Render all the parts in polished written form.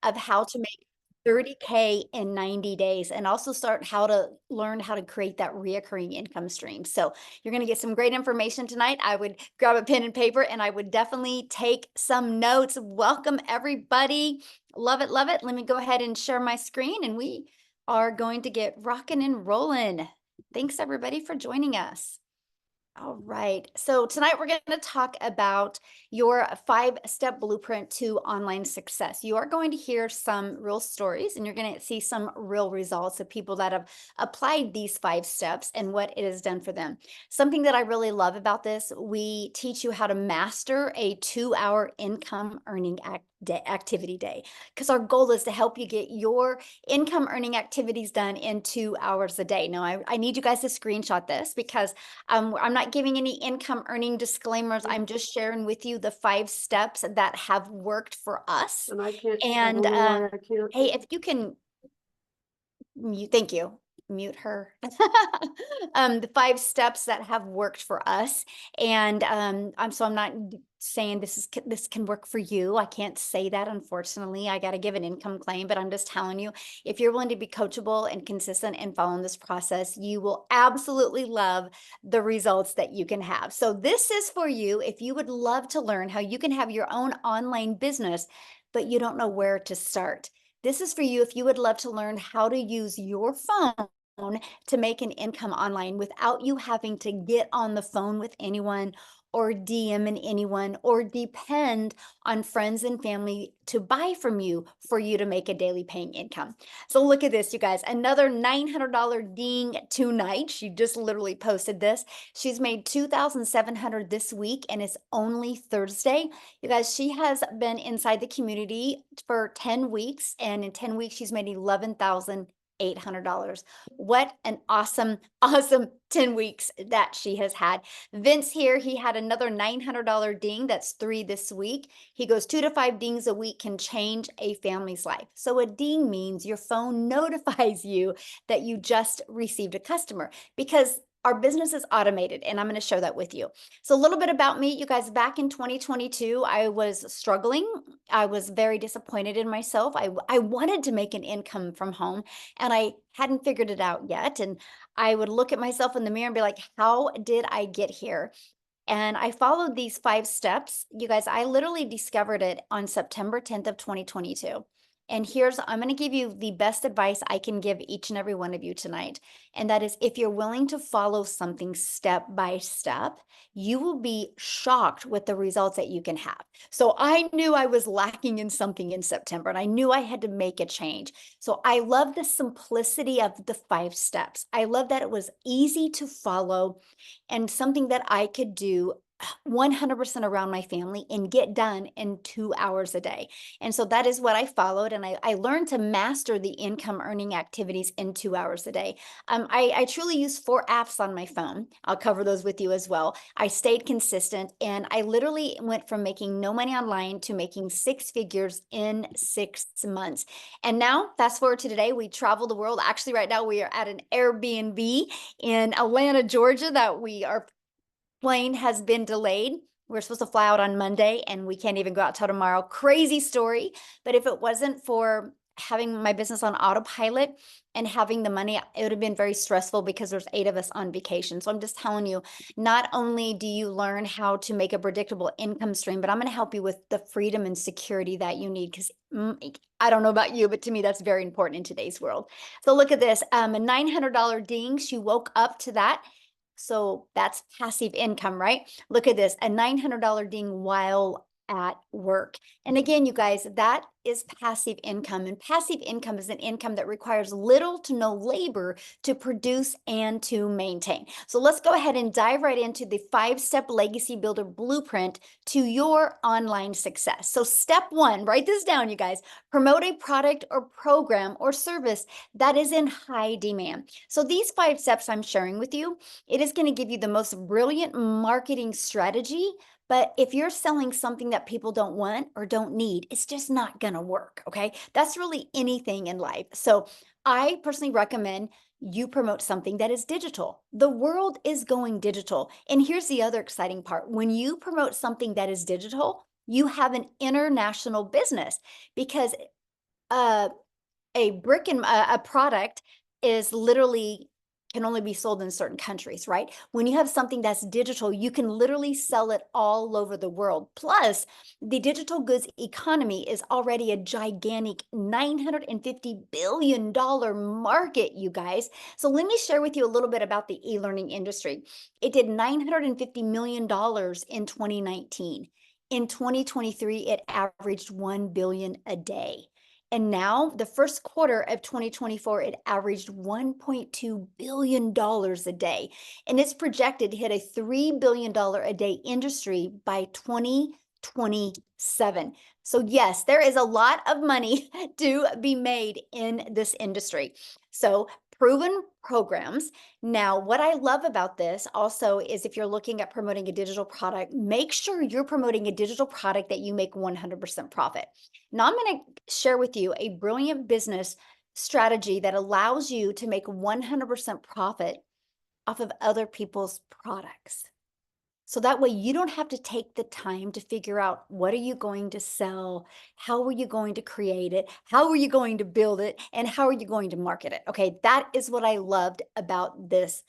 of how to make 30K in 90 days and also start how to learn how to create that reoccurring income stream. So you're going to get some great information tonight. I would grab a pen and paper and I would definitely take some notes. Welcome everybody. Love it, love it. Let me go ahead and share my screen and we are going to get rocking and rolling. Thanks everybody for joining us. All right. So tonight we're going to talk about your 5-step blueprint to online success. You are going to hear some real stories and you're going to see some real results of people that have applied these 5 steps and what it has done for them. Something that I really love about this, we teach you how to master a 2-hour income earning activity day, because our goal is to help you get your income earning activities done in 2 hours a day. Now, I need you guys to screenshot this because I'm not giving any income earning disclaimers. I'm just sharing with you the 5 steps that have worked for us. And I can't. And I can't. hey, if you can thank you. Mute her. The 5 steps that have worked for us. And I'm not saying this can work for you. I can't say that, unfortunately. I got to give an income claim, but I'm just telling you, if you're willing to be coachable and consistent and following this process, you will absolutely love the results that you can have. So this is for you if you would love to learn how you can have your own online business, but you don't know where to start. This is for you if you would love to learn how to use your phone to make an income online without you having to get on the phone with anyone or DMing anyone or depend on friends and family to buy from you for you to make a daily paying income. So look at this, you guys, another $900 ding tonight. She just literally posted this. She's made $2,700 this week and it's only Thursday. You guys, she has been inside the community for 10 weeks, and in 10 weeks, she's made $11,800. What an awesome, awesome 10 weeks that she has had. Vince here, he had another $900 ding. That's 3 this week. He goes 2 to 5 dings a week can change a family's life. So a ding means your phone notifies you that you just received a customer, because our business is automated, and I'm going to share that with you. So a little bit about me, you guys. Back in 2022, I was struggling. I was very disappointed in myself. I wanted to make an income from home and I hadn't figured it out yet. And I would look at myself in the mirror and be like, how did I get here? And I followed these 5 steps. You guys, I literally discovered it on September 10th of 2022. And I'm going to give you the best advice I can give each and every one of you tonight. And that is, if you're willing to follow something step by step, you will be shocked with the results that you can have. So I knew I was lacking in something in September and I knew I had to make a change. So I love the simplicity of the 5 steps. I love that it was easy to follow and something that I could do 100% around my family and get done in 2 hours a day. And so that is what I followed. And I learned to master the income earning activities in 2 hours a day. I truly use 4 apps on my phone. I'll cover those with you as well. I stayed consistent and I literally went from making no money online to making 6 figures in 6 months. And now fast forward to today, we travel the world. Actually, right now we are at an Airbnb in Atlanta, Georgia, that our plane has been delayed. We're supposed to fly out on Monday and we can't even go out till tomorrow. Crazy story. But if it wasn't for having my business on autopilot and having the money, it would have been very stressful because there's 8 of us on vacation. So I'm just telling you, not only do you learn how to make a predictable income stream, but I'm going to help you with the freedom and security that you need, because I don't know about you, but to me, that's very important in today's world. So look at this, a $900 ding. She woke up to that. So that's passive income, right? Look at this, a $900 ding while at work. And again, you guys, that is passive income. And passive income is an income that requires little to no labor to produce and to maintain. So let's go ahead and dive right into the 5-step legacy builder blueprint to your online success. So step 1, write this down, you guys. Promote a product or program or service that is in high demand. So these 5 steps I'm sharing with you, it is going to give you the most brilliant marketing strategy. But if you're selling something that people don't want or don't need, it's just not going to work. Okay. That's really anything in life. So I personally recommend you promote something that is digital. The world is going digital. And here's the other exciting part. When you promote something that is digital, you have an international business, because uh, a product is literally can only be sold in certain countries, right? When you have something that's digital, you can literally sell it all over the world. Plus, the digital goods economy is already a gigantic $950 billion market, you guys. So let me share with you a little bit about the e-learning industry. It did $950 million in 2019. In 2023, it averaged 1 billion a day. And now, the first quarter of 2024, it averaged $1.2 billion a day. And it's projected to hit a $3 billion a day industry by 2027. So, yes, there is a lot of money to be made in this industry. So, proven programs. Now, what I love about this also is if you're looking at promoting a digital product, make sure you're promoting a digital product that you make 100% profit. Now, I'm going to share with you a brilliant business strategy that allows you to make 100% profit off of other people's products. So that way you don't have to take the time to figure out what are you going to sell, how are you going to create it, how are you going to build it, and how are you going to market it. Okay, that is what I loved about this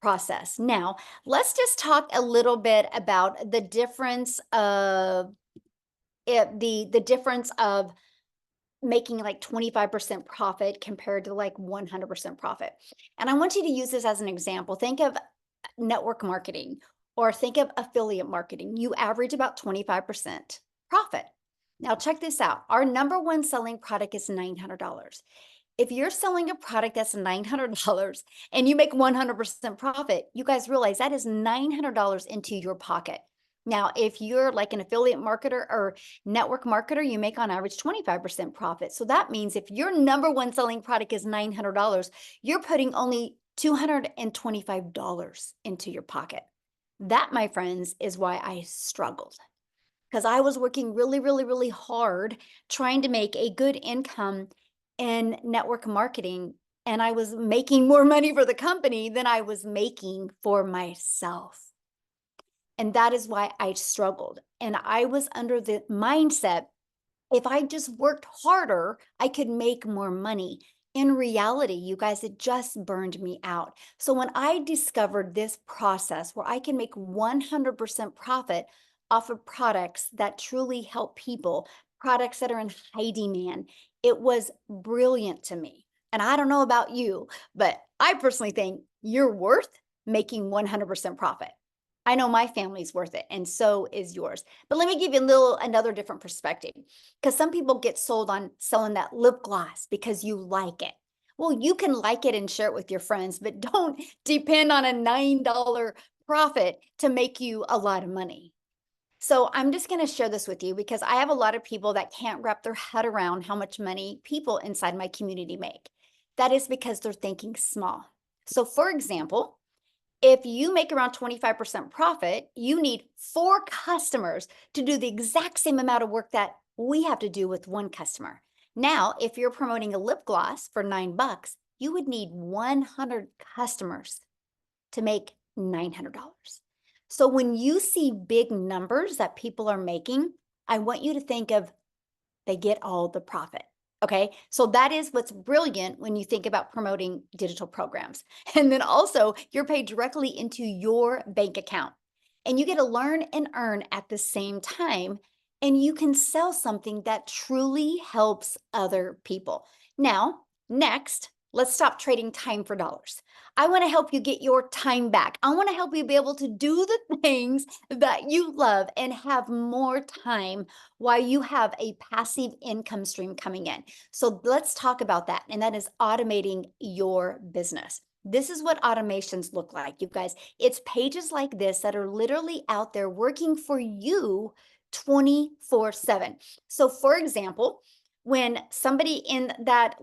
process. Now, let's just talk a little bit about the difference of the difference of making like 25% profit compared to like 100% profit. And I want you to use this as an example. Think of network marketing or think of affiliate marketing. You average about 25% profit. Now, check this out. Our number one selling product is $900. If you're selling a product that's $900 and you make 100% profit, you guys realize that is $900 into your pocket. Now, if you're like an affiliate marketer or network marketer, you make on average 25% profit. So that means if your number one selling product is $900, you're putting only $225 into your pocket. That, my friends, is why I struggled because I was working really, really, really hard trying to make a good income in network marketing. And I was making more money for the company than I was making for myself. And that is why I struggled. And I was under the mindset if I just worked harder, I could make more money. In reality, you guys, it just burned me out. So when I discovered this process where I can make 100% profit off of products that truly help people, products that are in high demand, it was brilliant to me. And I don't know about you, but I personally think you're worth making 100% profit. I know my family's worth it, and so is yours. But let me give you another different perspective, because some people get sold on selling that lip gloss because you like it. Well, you can like it and share it with your friends, but don't depend on a $9 profit to make you a lot of money. So I'm just going to share this with you because I have a lot of people that can't wrap their head around how much money people inside my community make. That is because they're thinking small. So for example, if you make around 25% profit, you need 4 customers to do the exact same amount of work that we have to do with 1 customer. Now, if you're promoting a lip gloss for $9, you would need 100 customers to make $900. So when you see big numbers that people are making, I want you to think of they get all the profit. Okay, so that is what's brilliant when you think about promoting digital programs. And then also, you're paid directly into your bank account. And you get to learn and earn at the same time. And you can sell something that truly helps other people. Now, next, let's stop trading time for dollars. I want to help you get your time back. I want to help you be able to do the things that you love and have more time while you have a passive income stream coming in. So let's talk about that. And that is automating your business. This is what automations look like, you guys. It's pages like this that are literally out there working for you 24/7. So for example, when somebody in that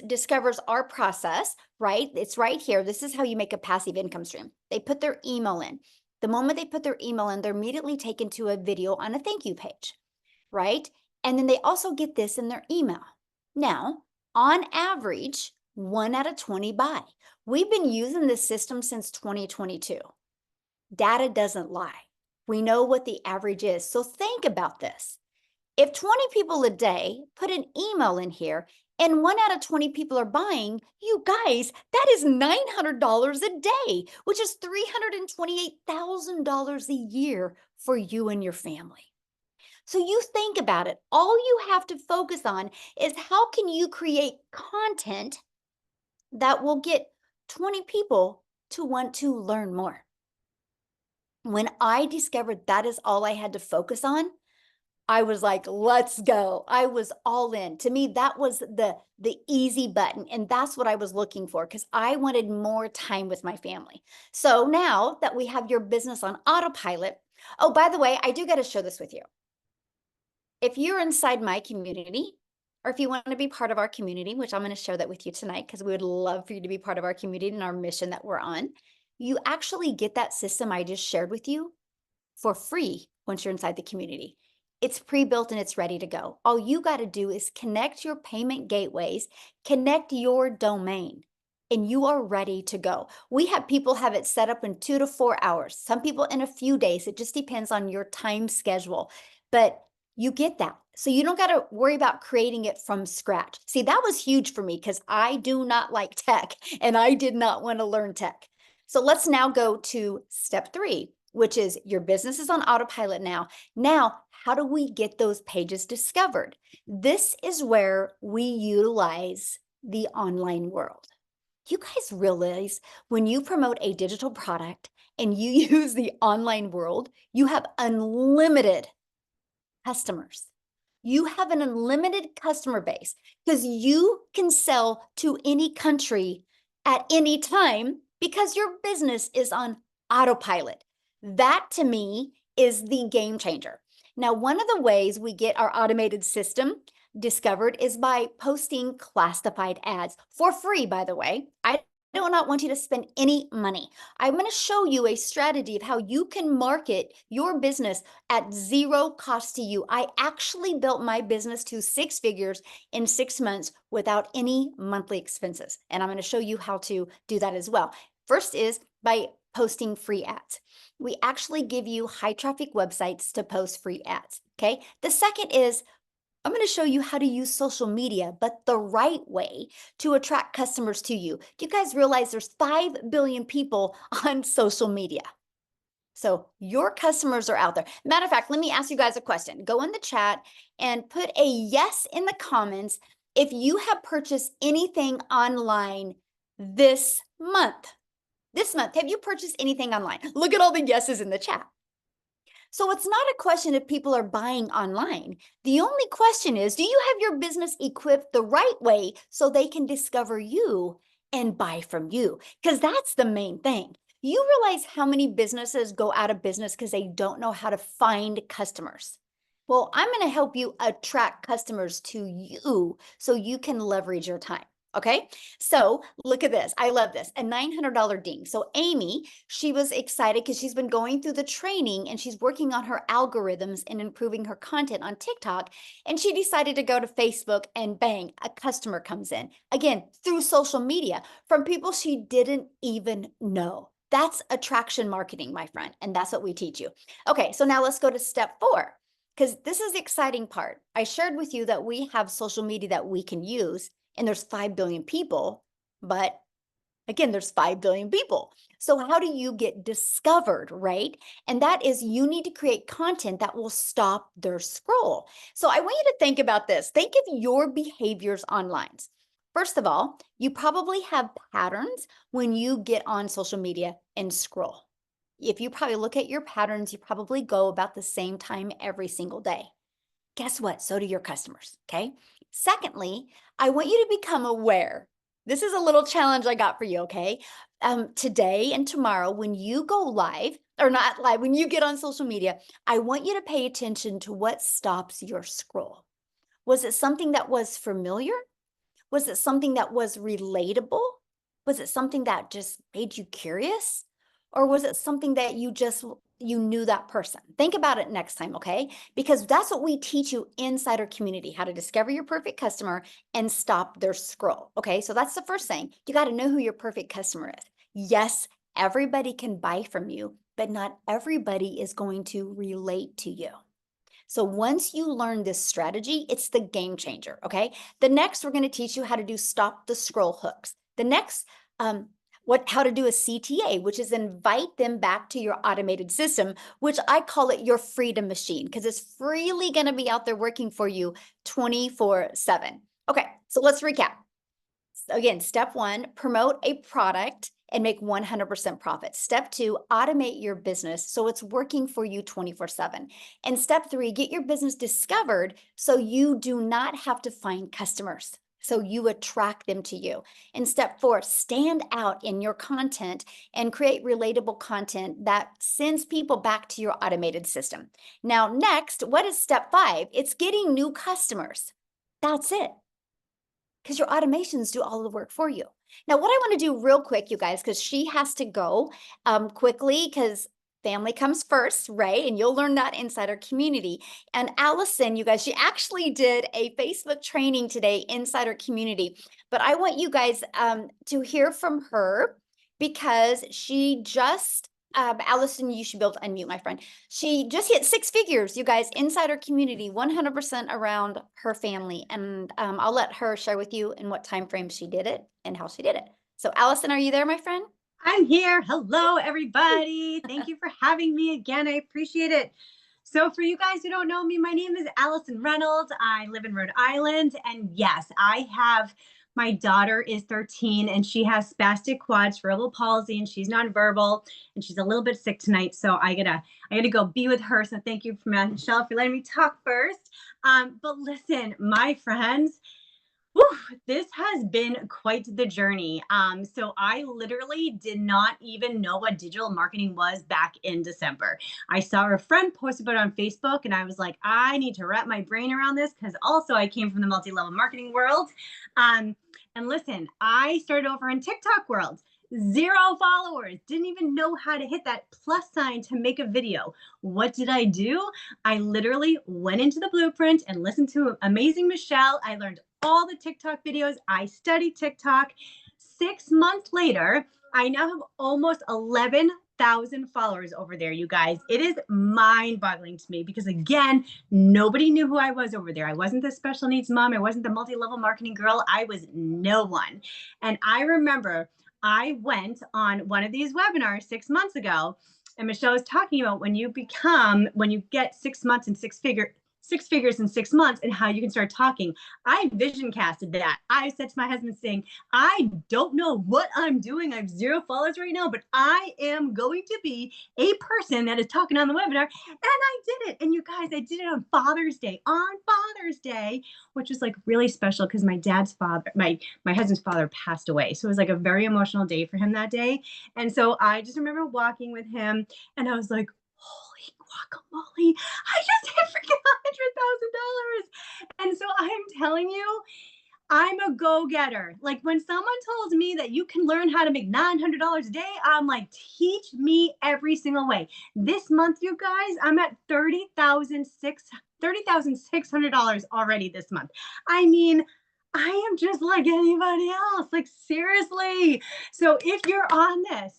discovers our process, right? It's right here. This is how you make a passive income stream. They put their email in. The moment they put their email in, they're immediately taken to a video on a thank you page, right? And then they also get this in their email. Now, on average, 1 out of 20 buy. We've been using this system since 2022. Data doesn't lie. We know what the average is. So think about this. If 20 people a day put an email in here and 1 out of 20 people are buying, you guys, that is $900 a day, which is $328,000 a year for you and your family. So you think about it. All you have to focus on is how can you create content that will get 20 people to want to learn more. When I discovered that is all I had to focus on, I was like, let's go. I was all in. To me, that was the easy button. And that's what I was looking for because I wanted more time with my family. So now that we have your business on autopilot, oh, by the way, I do got to share this with you. If you're inside my community, or if you want to be part of our community, which I'm going to share that with you tonight because we would love for you to be part of our community and our mission that we're on, you actually get that system I just shared with you for free once you're inside the community. It's pre-built and it's ready to go. All you got to do is connect your payment gateways, connect your domain, and you are ready to go. We have people have it set up in 2 to 4 hours. Some people in a few days. It just depends on your time schedule. But you get that. So you don't got to worry about creating it from scratch. See, that was huge for me because I do not like tech and I did not want to learn tech. So let's now go to step 3, which is your business is on autopilot now. Now, how do we get those pages discovered? This is where we utilize the online world. You guys realize when you promote a digital product and you use the online world, you have unlimited customers. You have an unlimited customer base because you can sell to any country at any time because your business is on autopilot. That to me is the game changer. Now, one of the ways we get our automated system discovered is by posting classified ads for free, by the way. I do not want you to spend any money. I'm going to show you a strategy of how you can market your business at zero cost to you. I actually built my business to 6 figures in 6 months without any monthly expenses. And I'm going to show you how to do that as well. First is by posting free ads. We actually give you high traffic websites to post free ads. Okay. The second is I'm going to show you how to use social media, but the right way to attract customers to you. Do you guys realize there's 5 billion people on social media? So your customers are out there. Matter of fact, let me ask you guys a question. Go in the chat and put a yes in the comments if you have purchased anything online this month. This month, have you purchased anything online? Look at all the yeses in the chat. So it's not a question if people are buying online. The only question is, do you have your business equipped the right way so they can discover you and buy from you? Because that's the main thing. You realize how many businesses go out of business because they don't know how to find customers. Well, I'm going to help you attract customers to you so you can leverage your time. Okay, so look at this. I love this. A $900 ding. So Amy, she was excited because she's been going through the training and she's working on her algorithms and improving her content on TikTok. And she decided to go to Facebook and bang, a customer comes in. Again, through social media from people she didn't even know. That's attraction marketing, my friend. And that's what we teach you. Okay, so now let's go to step 4 because this is the exciting part. I shared with you that we have social media that we can use. And there's 5 billion people, but again, there's 5 billion people. So how do you get discovered, right? And that is you need to create content that will stop their scroll. So I want you to think about this. Think of your behaviors online. First of all, you probably have patterns when you get on social media and scroll. If you probably look at your patterns, you probably go about the same time every single day. Guess what? So do your customers, okay? Secondly, I want you to become aware. This is a little challenge I got for you, okay? Today and tomorrow, when you go live, or not live, when you get on social media, I want you to pay attention to what stops your scroll. Was it something that was familiar? Was it something that was relatable? Was it something that just made you curious? Or was it something that you knew that person? Think about it next time, okay? Because that's what we teach you inside our community, how to discover your perfect customer and stop their scroll, okay? So that's the first thing. You got to know who your perfect customer is. Yes, everybody can buy from you, but not everybody is going to relate to you. So once you learn this strategy, it's the game changer. Okay. The next, we're going to teach you how to do stop the scroll hooks. The next, how to do a CTA, which is invite them back to your automated system, which I call it your freedom machine, because it's freely going to be out there working for you 24/7. Okay, so let's recap. So again, step one, promote a product and make 100% profit. Step two, automate your business so it's working for you 24/7. And step three, get your business discovered so you do not have to find customers. So you attract them to you. And step four, stand out in your content and create relatable content that sends people back to your automated system. Now, next, what is step five? It's getting new customers. That's it, because your automations do all the work for you. Now, what I want to do real quick, you guys, because she has to go quickly, because family comes first, right? And you'll learn that inside our community. And Allison, you guys, she actually did a Facebook training today inside our community. But I want you guys to hear from her, because she just Allison, you should be able to unmute, my friend. She just hit six figures, you guys, inside our community, 100% around her family. And I'll let her share with you in what time frame she did it and how she did it. So Allison, are you there, my friend? I'm here. Hello, everybody. Thank you for having me again. I appreciate it. So for you guys who don't know me, my name is Allison Reynolds. I live in Rhode Island. And yes, my daughter is 13 and she has spastic quad cerebral palsy and she's nonverbal and she's a little bit sick tonight. So I gotta go be with her. So thank you, Michelle, for letting me talk first. But listen, my friends, whew, this has been quite the journey. So I literally did not even know what digital marketing was back in December. I saw a friend post about it on Facebook and I was like, I need to wrap my brain around this, because also I came from the multi-level marketing world. And listen, I started over in TikTok world. 0 followers, didn't even know how to hit that plus sign to make a video. What did I do? I literally went into the blueprint and listened to Amazing Michelle. I learned all the TikTok videos. I studied TikTok. 6 months later, I now have almost 11,000 followers over there, you guys. It is mind boggling to me because, again, nobody knew who I was over there. I wasn't the special needs mom. I wasn't the multi-level marketing girl. I was no one. And I remember I went on one of these webinars 6 months ago, and Michelle was talking about when you get 6 months and six figures in 6 months and how you can start talking. I vision casted that. I said to my husband saying, I don't know what I'm doing. I have 0 followers right now, but I am going to be a person that is talking on the webinar. And I did it. And you guys, I did it on Father's Day, which was like really special because my husband's father passed away. So it was like a very emotional day for him that day. And so I just remember walking with him and I was like, holy guacamole, I just hit freaking $100,000. And so I'm telling you, I'm a go-getter. Like when someone tells me that you can learn how to make $900 a day, I'm like, teach me every single way. This month, you guys, I'm at $30,600 already this month. I mean, I am just like anybody else. Like seriously. So if you're on this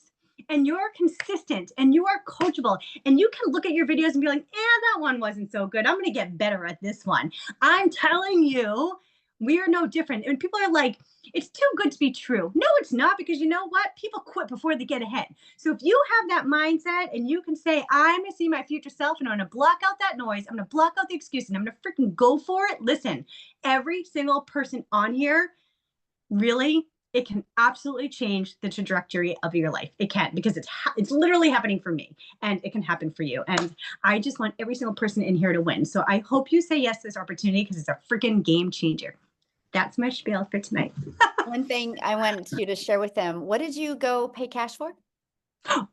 and you're consistent and you are coachable and you can look at your videos and be like, that one wasn't so good. I'm going to get better at this one. I'm telling you, we are no different. And people are like, it's too good to be true. No, it's not, because you know what? People quit before they get ahead. So if you have that mindset and you can say, I'm going to see my future self and I'm going to block out that noise, I'm going to block out the excuses, and I'm going to freaking go for it. Listen, every single person on here, really, it can absolutely change the trajectory of your life. It can, because it's literally happening for me, and it can happen for you. And I just want every single person in here to win. So I hope you say yes to this opportunity, because it's a freaking game changer. That's my spiel for tonight. One thing I want you to share with them, what did you go pay cash for? Oh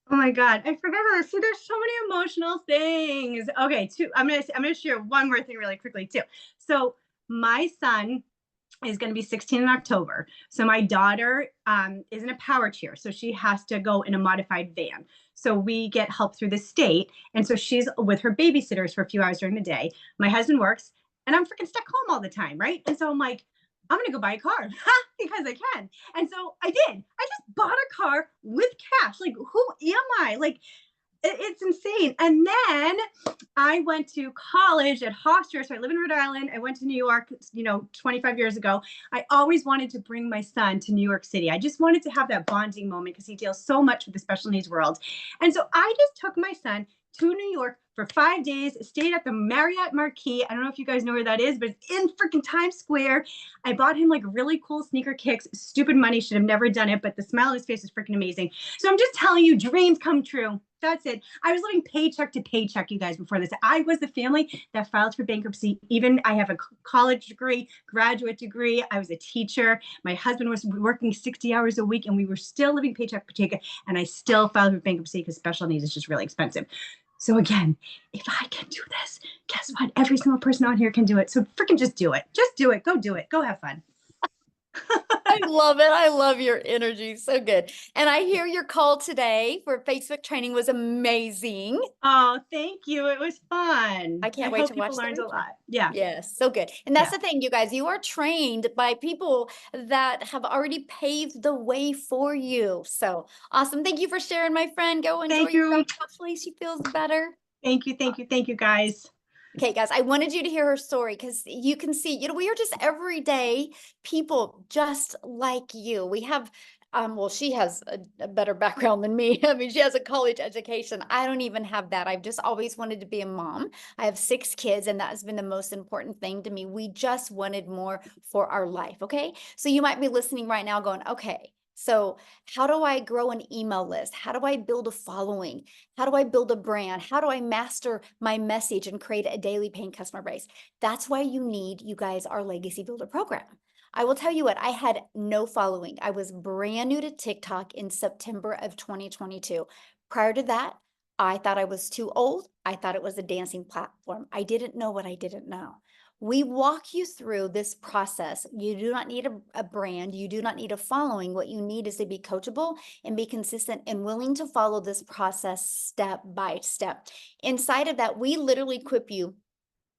my God, I forgot about this. See, there's so many emotional things. Okay, I'm gonna share one more thing really quickly too. So my son is going to be 16 in October. So my daughter is in a power chair. So she has to go in a modified van. So we get help through the state. And so she's with her babysitters for a few hours during the day. My husband works and I'm freaking stuck home all the time. Right. And so I'm like, I'm going to go buy a car because I can. And so I did. I just bought a car with cash. Like, who am I? Like, It's insane. And then I went to college at Hofstra. So I live in Rhode Island. I went to New York, 25 years ago. I always wanted to bring my son to New York City. I just wanted to have that bonding moment because he deals so much with the special needs world. And so I just took my son to New York for 5 days, stayed at the Marriott Marquis. I don't know if you guys know where that is, but it's in freaking Times Square. I bought him like really cool sneaker kicks. Stupid money, should have never done it, but the smile on his face is freaking amazing. So I'm just telling you, dreams come true. That's it. I was living paycheck to paycheck, you guys, before this. I was the family that filed for bankruptcy. Even I have a college degree, graduate degree. I was a teacher. My husband was working 60 hours a week, and we were still living paycheck to paycheck. And I still filed for bankruptcy because special needs is just really expensive. So again, if I can do this, guess what? Every single person on here can do it. So freaking just do it. Just do it. Go do it. Go have fun. I love it. I love your energy. So good. And I hear your call today for Facebook training was amazing. Oh, thank you. It was fun. I I can't wait hope to people watch the learned a replay. lot. Yeah. Yes, so good. And that's Yeah. the thing, you guys, you are trained by people that have already paved the way for you. So awesome. Thank you for sharing, my friend. Go enjoy Thank your you. dog. Hopefully she feels better. Thank you. Thank you. Thank you, guys. Okay, guys, I wanted you to hear her story because you can see, we are just everyday people just like you. We have, well, she has a better background than me. I mean, she has a college education. I don't even have that. I've just always wanted to be a mom. I have 6 kids, and that has been the most important thing to me. We just wanted more for our life. Okay. So you might be listening right now going, okay, so how do I grow an email list? How do I build a following? How do I build a brand? How do I master my message and create a daily paying customer base? That's why you guys, our Legacy Builder program. I will tell you what, I had no following. I was brand new to TikTok in September of 2022. Prior to that, I thought I was too old. I thought it was a dancing platform. I didn't know what I didn't know. We walk you through this process. You do not need a brand. You do not need a following. What you need is to be coachable and be consistent and willing to follow this process step by step. Inside of that, we literally equip you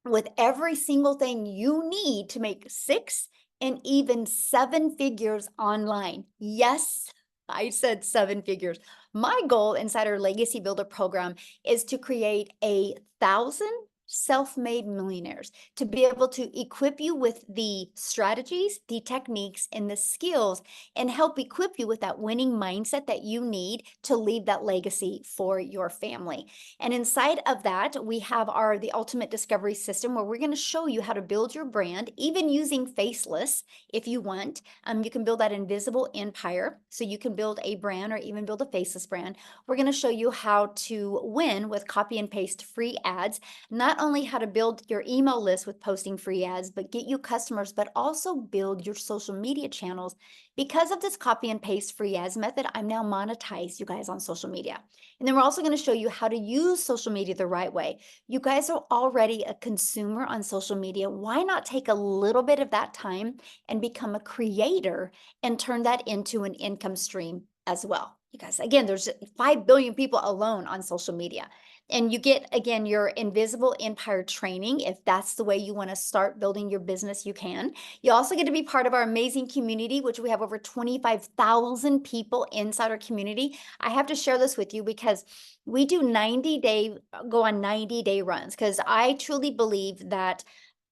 with every single thing you need to make 6 and even 7 figures online. Yes, I said 7 figures. My goal inside our Legacy Builder program is to create 1,000 self-made millionaires, to be able to equip you with the strategies, the techniques, and the skills, and help equip you with that winning mindset that you need to leave that legacy for your family. And inside of that, we have the ultimate discovery system where we're going to show you how to build your brand, even using faceless if you want. You can build that invisible empire. So you can build a brand or even build a faceless brand. We're going to show you how to win with copy and paste free ads, not only how to build your email list with posting free ads, but get you customers, but also build your social media channels. Because of this copy and paste free ads method, I'm now monetized, you guys, on social media. And then we're also going to show you how to use social media the right way. You guys are already a consumer on social media. Why not take a little bit of that time and become a creator and turn that into an income stream as well? You guys, again, there's 5 billion people alone on social media. And you get, again, your invisible empire training. If that's the way you want to start building your business, you can. You also get to be part of our amazing community, which we have over 25,000 people inside our community. I have to share this with you because we do go on 90-day runs, because I truly believe that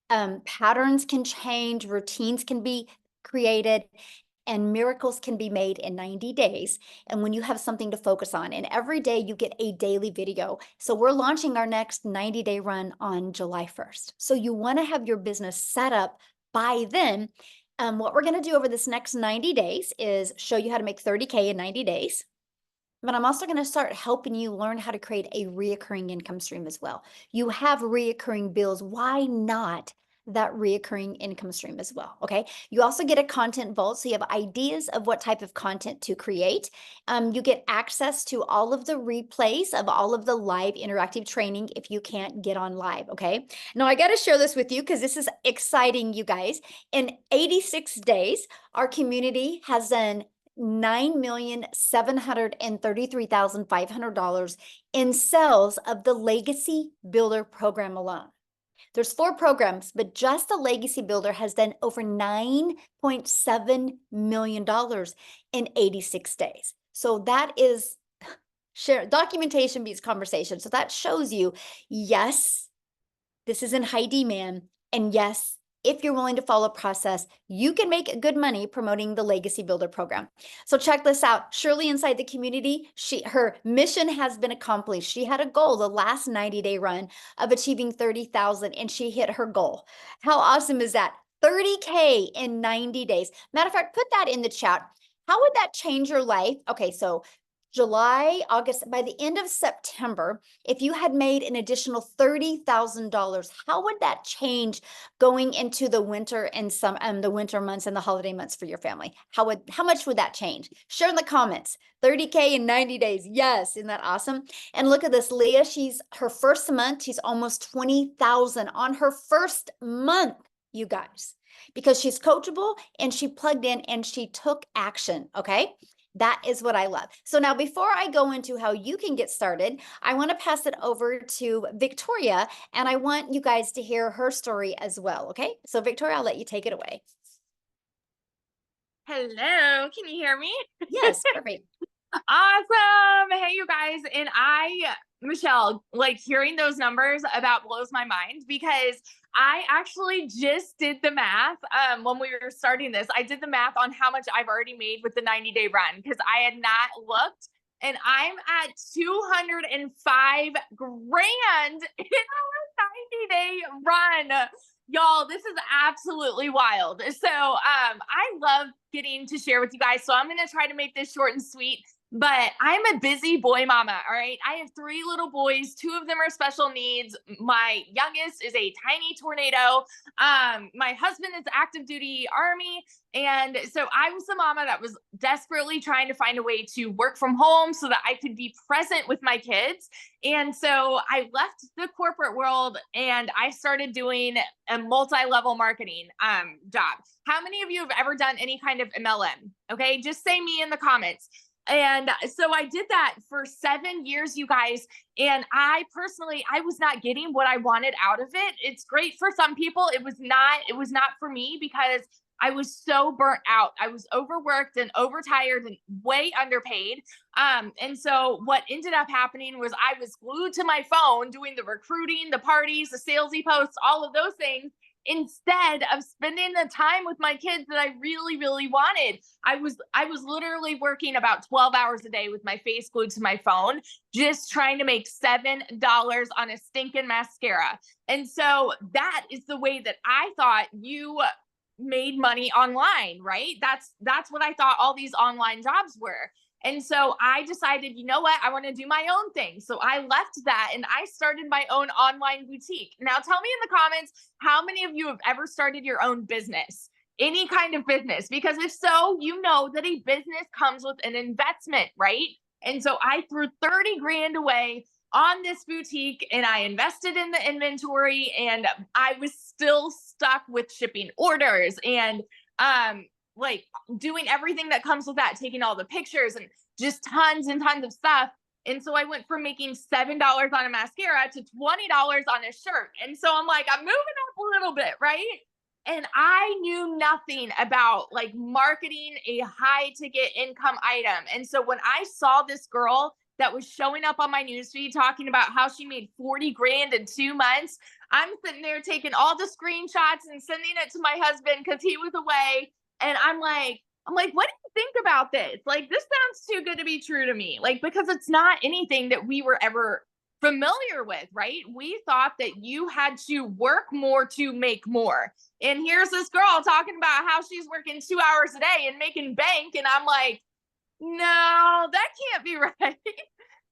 patterns can change, routines can be created, and miracles can be made in 90 days. And when you have something to focus on, and every day you get a daily video. So we're launching our next 90-day run on July 1st. So you want to have your business set up by then. What we're going to do over this next 90 days is show you how to make 30K in 90 days. But I'm also going to start helping you learn how to create a reoccurring income stream as well. You have reoccurring bills. Why not that reoccurring income stream as well? Okay. You also get a content vault. So you have ideas of what type of content to create. You get access to all of the replays of all of the live interactive training if you can't get on live. Okay. Now I got to share this with you because this is exciting, you guys. In 86 days, our community has done $9,733,500 in sales of the Legacy Builder program alone. There's 4 programs, but just the Legacy Builder has done over $9.7 million in 86 days. So that is Share documentation beats conversation. So that shows you, yes, this is in high demand. And yes, if you're willing to follow a process, you can make good money promoting the Legacy Builder program. So check this out. Shirley inside the community, her mission has been accomplished. She had a goal the last 90-day run of achieving 30,000 and she hit her goal. How awesome is that? 30K in 90 days. Matter of fact, put that in the chat. How would that change your life? Okay, so July, August, by the end of September, if you had made an additional $30,000, how would that change going into the winter and the winter months and the holiday months for your family? How much would that change? Share in the comments. 30K in 90 days. Yes, isn't that awesome? And look at this, Leah, she's her first month, she's almost 20,000 on her first month, you guys, because she's coachable and she plugged in and she took action, okay? That is what I love. So now before I go into how you can get started, I want to pass it over to Victoria, and I want you guys to hear her story as well, okay? So Victoria, I'll let you take it away. Hello, can you hear me? Yes, perfect. Awesome. Hey, you guys. And Michelle, like hearing those numbers about blows my mind because I actually just did the math. When we were starting this, I did the math on how much I've already made with the 90-day run because I had not looked, and I'm at 205 grand in our 90-day run. Y'all, this is absolutely wild. So I love getting to share with you guys. So I'm going to try to make this short and sweet. But I'm a busy boy mama, all right? I have 3 little boys. 2 of them are special needs. My youngest is a tiny tornado. My husband is active duty Army. And so I was the mama that was desperately trying to find a way to work from home so that I could be present with my kids. And so I left the corporate world and I started doing a multi-level marketing job. How many of you have ever done any kind of MLM? Okay, just say me in the comments. And so I did that for 7 years, you guys. And I personally, I was not getting what I wanted out of it. It's great for some people. It was not for me because I was so burnt out. I was overworked and overtired and way underpaid. And so what ended up happening was I was glued to my phone doing the recruiting, the parties, the salesy posts, all of those things, instead of spending the time with my kids that I really, really wanted. I was literally working about 12 hours a day with my face glued to my phone, just trying to make $7 on a stinking mascara. And so that is the way that I thought you made money online, right? That's what I thought all these online jobs were. And so I decided, you know what? I want to do my own thing. So I left that and I started my own online boutique. Now tell me in the comments, how many of you have ever started your own business? Any kind of business? Because if so, you know that a business comes with an investment, right? And so I threw 30 grand away on this boutique and I invested in the inventory, and I was still stuck with shipping orders and like doing everything that comes with that, taking all the pictures and just tons and tons of stuff. And so I went from making $7 on a mascara to $20 on a shirt. And so I'm like, I'm moving up a little bit, right? And I knew nothing about like marketing a high ticket income item. And so when I saw this girl that was showing up on my newsfeed talking about how she made 40 grand in 2 months, I'm sitting there taking all the screenshots and sending it to my husband because he was away. And I'm like, what do you think about this? Like, this sounds too good to be true to me. Like, because it's not anything that we were ever familiar with, right? We thought that you had to work more to make more. And here's this girl talking about how she's working 2 hours a day and making bank. And I'm like, no, that can't be right.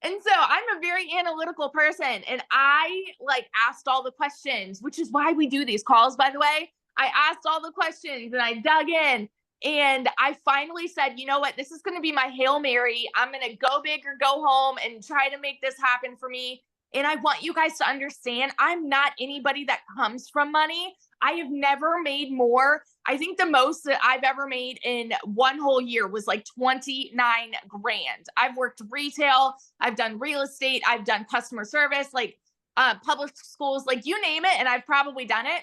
And so I'm a very analytical person, and I like asked all the questions, which is why we do these calls, by the way. I asked all the questions and I dug in, and I finally said, you know what, this is going to be my Hail Mary. I'm going to go big or go home and try to make this happen for me. And I want you guys to understand, I'm not anybody that comes from money. I have never made more. I think the most that I've ever made in one whole year was like 29 grand. I've worked retail, I've done real estate, I've done customer service, like public schools, like you name it, and I've probably done it.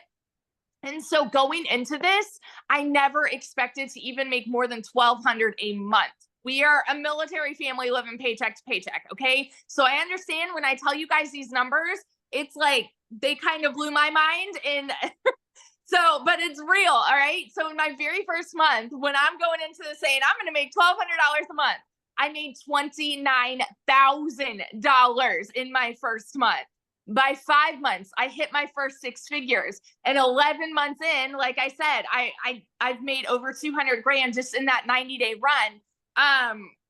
And so going into this, I never expected to even make more than $1,200 a month. We are a military family living paycheck to paycheck. Okay. So I understand when I tell you guys these numbers, it's like they kind of blew my mind. And so, but it's real. All right. So in my very first month, when I'm going into this saying I'm going to make $1,200 a month, I made $29,000 in my first month. By 5 months, I hit my first 6 figures. And 11 months in, like I said, I've made over 200 grand just in that 90-day run.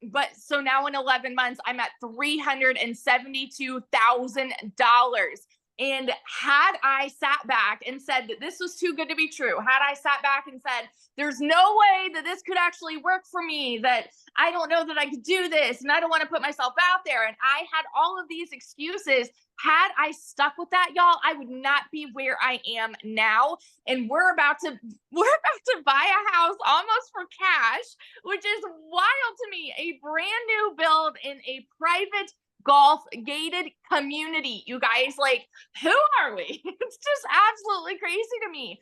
But so now in 11 months, I'm at $372,000. And had I sat back and said that this was too good to be true, had I sat back and said, there's no way that this could actually work for me, that I don't know that I could do this, and I don't want to put myself out there, and I had all of these excuses, had I stuck with that, y'all, I would not be where I am now. And we're about to buy a house almost for cash, which is wild to me. A brand new build in a private golf gated community. You guys, like, who are we? It's just absolutely crazy to me.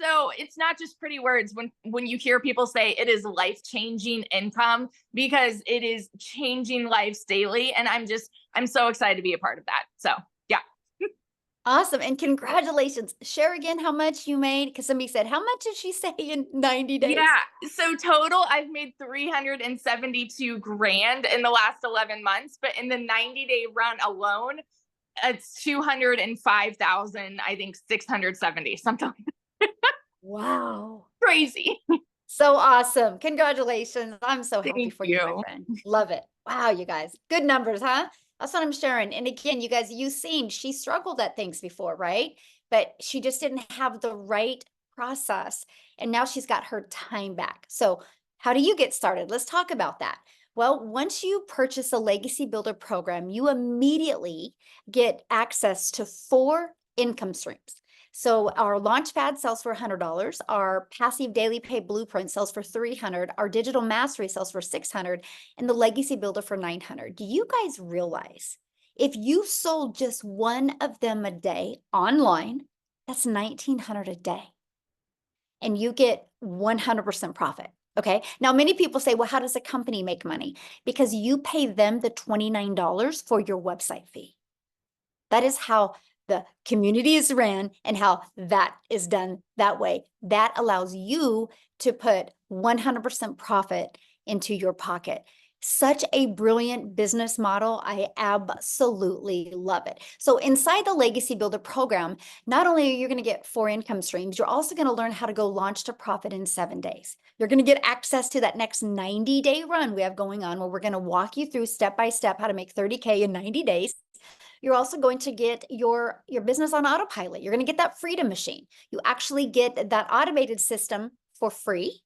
So it's not just pretty words when you hear people say it is life-changing income, because it is changing lives daily. And I'm so excited to be a part of that. So yeah. Awesome. And congratulations. Share again how much you made, because somebody said, how much did she say in 90 days? Yeah. So total, I've made 372 grand in the last 11 months, but in the 90-day run alone, it's 205,000, I think 670, something like that. Wow. Crazy. So awesome. Congratulations. I'm so happy Thank for you, my you. friend. Love it. Wow, you guys. Good numbers, huh? That's what I'm sharing. And again, you guys, you've seen she struggled at things before, right? But she just didn't have the right process. And now she's got her time back. So how do you get started? Let's talk about that. Well, once you purchase a Legacy Builder program, you immediately get access to 4 income streams. So our Launchpad sells for $100. Our Passive Daily Pay Blueprint sells for $300. Our Digital Mastery sells for $600, and the Legacy Builder for $900. Do you guys realize if you sold just one of them a day online, that's $1,900 a day, and you get 100% profit? Okay. Now, many people say, well, how does a company make money? Because you pay them the $29 for your website fee. That is how the community is ran and how that is done that way. That allows you to put 100% profit into your pocket. Such a brilliant business model. I absolutely love it. So inside the Legacy Builder program, not only are you going to get 4 income streams, you're also going to learn how to go launch to profit in 7 days. You're going to get access to that next 90-day run we have going on, where we're going to walk you through step by step how to make 30K in 90 days. You're also going to get your business on autopilot. You're going to get that freedom machine. You actually get that automated system for free.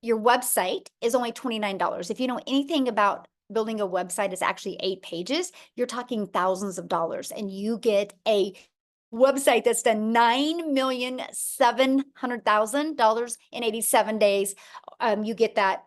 Your website is only $29. If you know anything about building a website, it's actually 8 pages. You're talking thousands of dollars, and you get a website that's done $9,700,000 in 87 days. You get that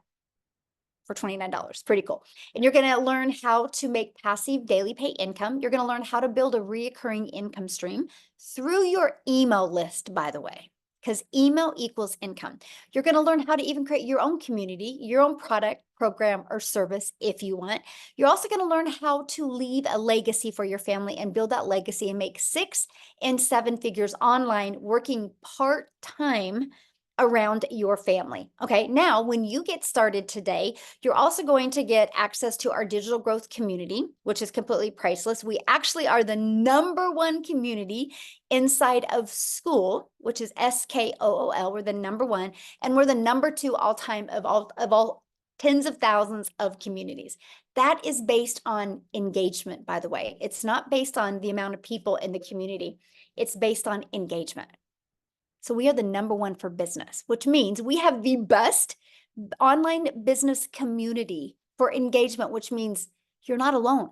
for $29. Pretty cool. And you're going to learn how to make passive daily pay income. You're going to learn how to build a reoccurring income stream through your email list, by the way, because email equals income. You're going to learn how to even create your own community, your own product, program, or service if you want. You're also going to learn how to leave a legacy for your family and build that legacy and make 6 and 7 figures online, working part-time around your family. Okay, now when you get started today, you're also going to get access to our digital growth community, which is completely priceless. We actually are the #1 community inside of school, which is SKOOL. We're the #1, and we're the #2 all time of all tens of thousands of communities. That is based on engagement, by the way. It's not based on the amount of people in the community. It's based on engagement. So we are the #1 for business, which means we have the best online business community for engagement, which means you're not alone.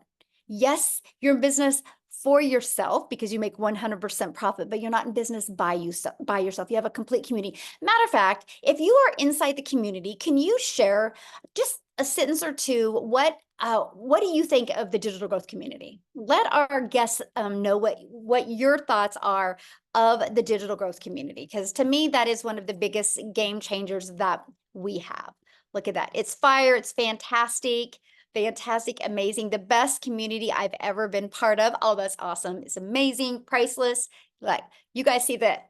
Yes, you're in business for yourself because you make 100% profit, but you're not in business by yourself. You have a complete community. Matter of fact, if you are inside the community, can you share just a sentence or two? What do you think of the digital growth community? Let our guests know what your thoughts are of the digital growth community, because to me, that is one of the biggest game changers that we have. Look at that. It's fire. It's fantastic. Fantastic, amazing. The best community I've ever been part of. Oh, that's awesome. It's amazing, priceless. Like, you guys see that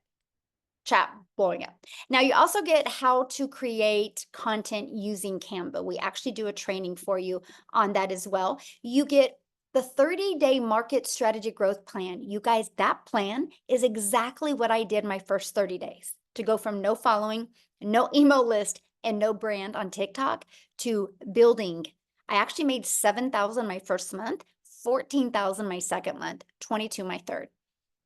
chat blowing up. Now you also get how to create content using Canva. We actually do a training for you on that as well. You get the 30-day market strategy growth plan. You guys, that plan is exactly what I did my first 30 days to go from no following, no email list, and no brand on TikTok to building. I actually made 7,000 my first month, 14,000 my second month, 22 my third.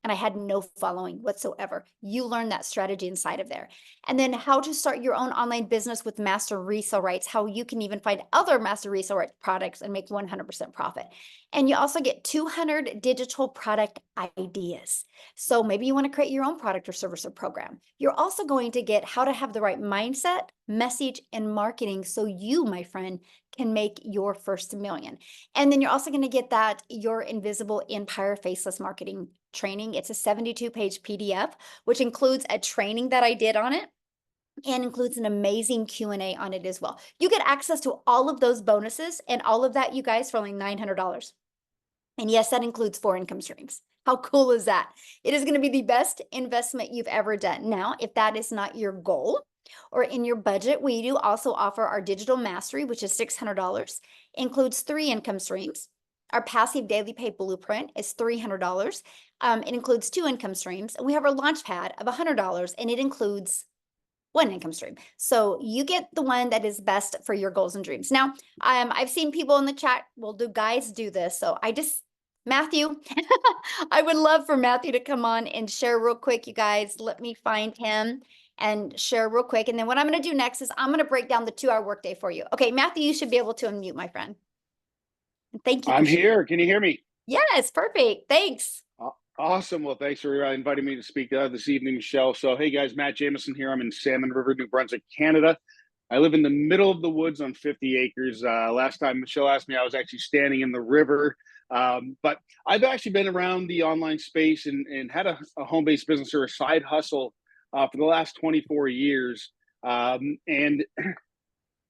And I had no following whatsoever. You learn that strategy inside of there. And then how to start your own online business with master resale rights, how you can even find other master resale rights products and make 100% profit. And you also get 200 digital product ideas. So maybe you want to create your own product or service or program. You're also going to get how to have the right mindset, message, and marketing so you, my friend, can make your first million. And then you're also going to get that Your Invisible Empire Faceless Marketing training. It's a 72-page PDF, which includes a training that I did on it and includes an amazing Q&A on it as well. You get access to all of those bonuses and all of that, you guys, for only $900. And yes, that includes 4 income streams. How cool is that? It is going to be the best investment you've ever done. Now, if that is not your goal or in your budget, we do also offer our digital mastery, which is $600, includes 3 income streams. Our passive daily pay blueprint is $300. It includes 2 income streams. And we have our launch pad of $100, and it includes 1 income stream. So you get the one that is best for your goals and dreams. Now, I've seen people in the chat, well, do guys do this? So Matthew, I would love for Matthew to come on and share real quick, you guys. Let me find him and share real quick. And then what I'm going to do next is I'm going to break down the 2-hour workday for you. Okay, Matthew, you should be able to unmute, my friend. Thank you. I'm here. Can you hear me? Yes, perfect. Thanks. Awesome. Well, thanks for inviting me to speak this evening, Michelle. So, hey guys, Matt Jameson here. I'm in Salmon River, New Brunswick, Canada. I live in the middle of the woods on 50 acres. Last time Michelle asked me, I was actually standing in the river. But I've actually been around the online space and had a home-based business or a side hustle for the last 24 years. And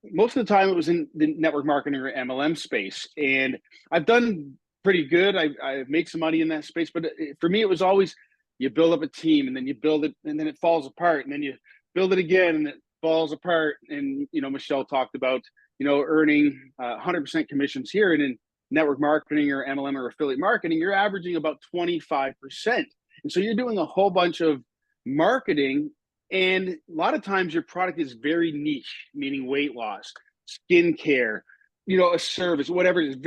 most of the time it was in the network marketing or MLM space. And I've done pretty good. I've made some money in that space, but for me, it was always, you build up a team and then you build it and then it falls apart and then you build it again and it falls apart. And, Michelle talked about, earning 100% commissions here, and in network marketing or MLM or affiliate marketing, you're averaging about 25%. And so you're doing a whole bunch of marketing, and a lot of times your product is very niche, meaning weight loss, skincare, a service, whatever it is,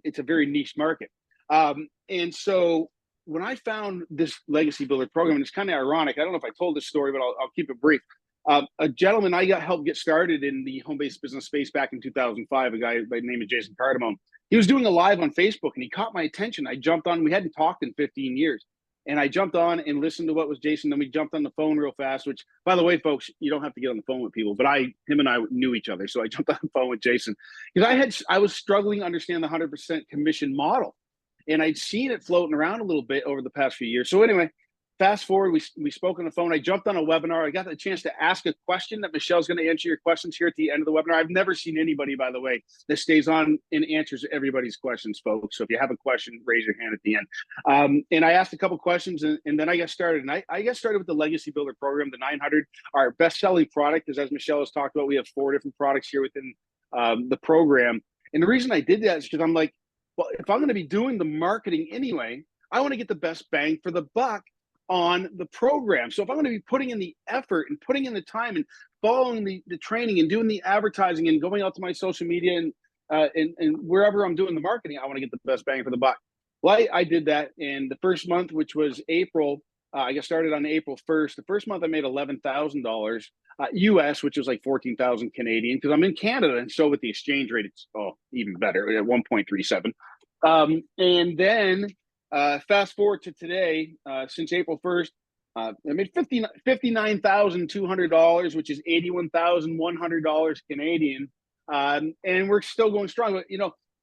it's a very niche market. And so when I found this Legacy Builder program, and it's kind of ironic, I don't know if I told this story, but I'll keep it brief. A gentleman I helped get started in the home-based business space back in 2005, a guy by the name of Jason Cardamone. He was doing a live on Facebook and he caught my attention. I jumped on, we hadn't talked in 15 years. And I jumped on and listened to what was Jason. Then we jumped on the phone real fast, which, by the way, folks, you don't have to get on the phone with people, but him and I knew each other. So I jumped on the phone with Jason because I was struggling to understand the 100% commission model. And I'd seen it floating around a little bit over the past few years. So anyway, fast forward, we spoke on the phone. I jumped on a webinar. I got the chance to ask a question that Michelle's going to answer your questions here at the end of the webinar. I've never seen anybody, by the way, that stays on and answers everybody's questions, folks. So if you have a question, raise your hand at the end. And I asked a couple questions, and then I got started. And I got started with the Legacy Builder program, the 900, our best-selling product, because as Michelle has talked about, we have 4 different products here within the program. And the reason I did that is because I'm like, well, if I'm going to be doing the marketing anyway, I want to get the best bang for the buck on the program. So if I'm going to be putting in the effort and putting in the time and following the training and doing the advertising and going out to my social media and wherever I'm doing the marketing, I want to get the best bang for the buck. Well, I did that. And the first month, which was April, I got started on April 1st. The first month I made $11,000 US, which was like 14,000 Canadian, because I'm in Canada. And so with the exchange rate, it's even better at 1.37. And then fast forward to today, since April 1st, I made $59,200, which is $81,100 Canadian. And we're still going strong. But,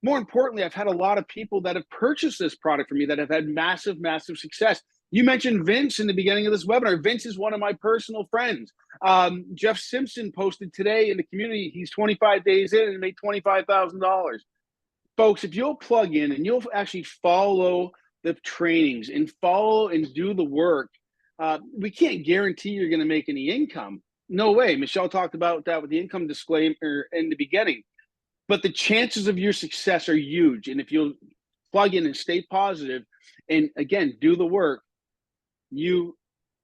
more importantly, I've had a lot of people that have purchased this product from me that have had massive, massive success. You mentioned Vince in the beginning of this webinar. Vince is one of my personal friends. Jeff Simpson posted today in the community, he's 25 days in and made $25,000. Folks, if you'll plug in and you'll actually follow the trainings and follow and do the work, we can't guarantee you're going to make any income. No way. Michelle talked about that with the income disclaimer in the beginning. But the chances of your success are huge. And if you'll plug in and stay positive and, again, do the work, you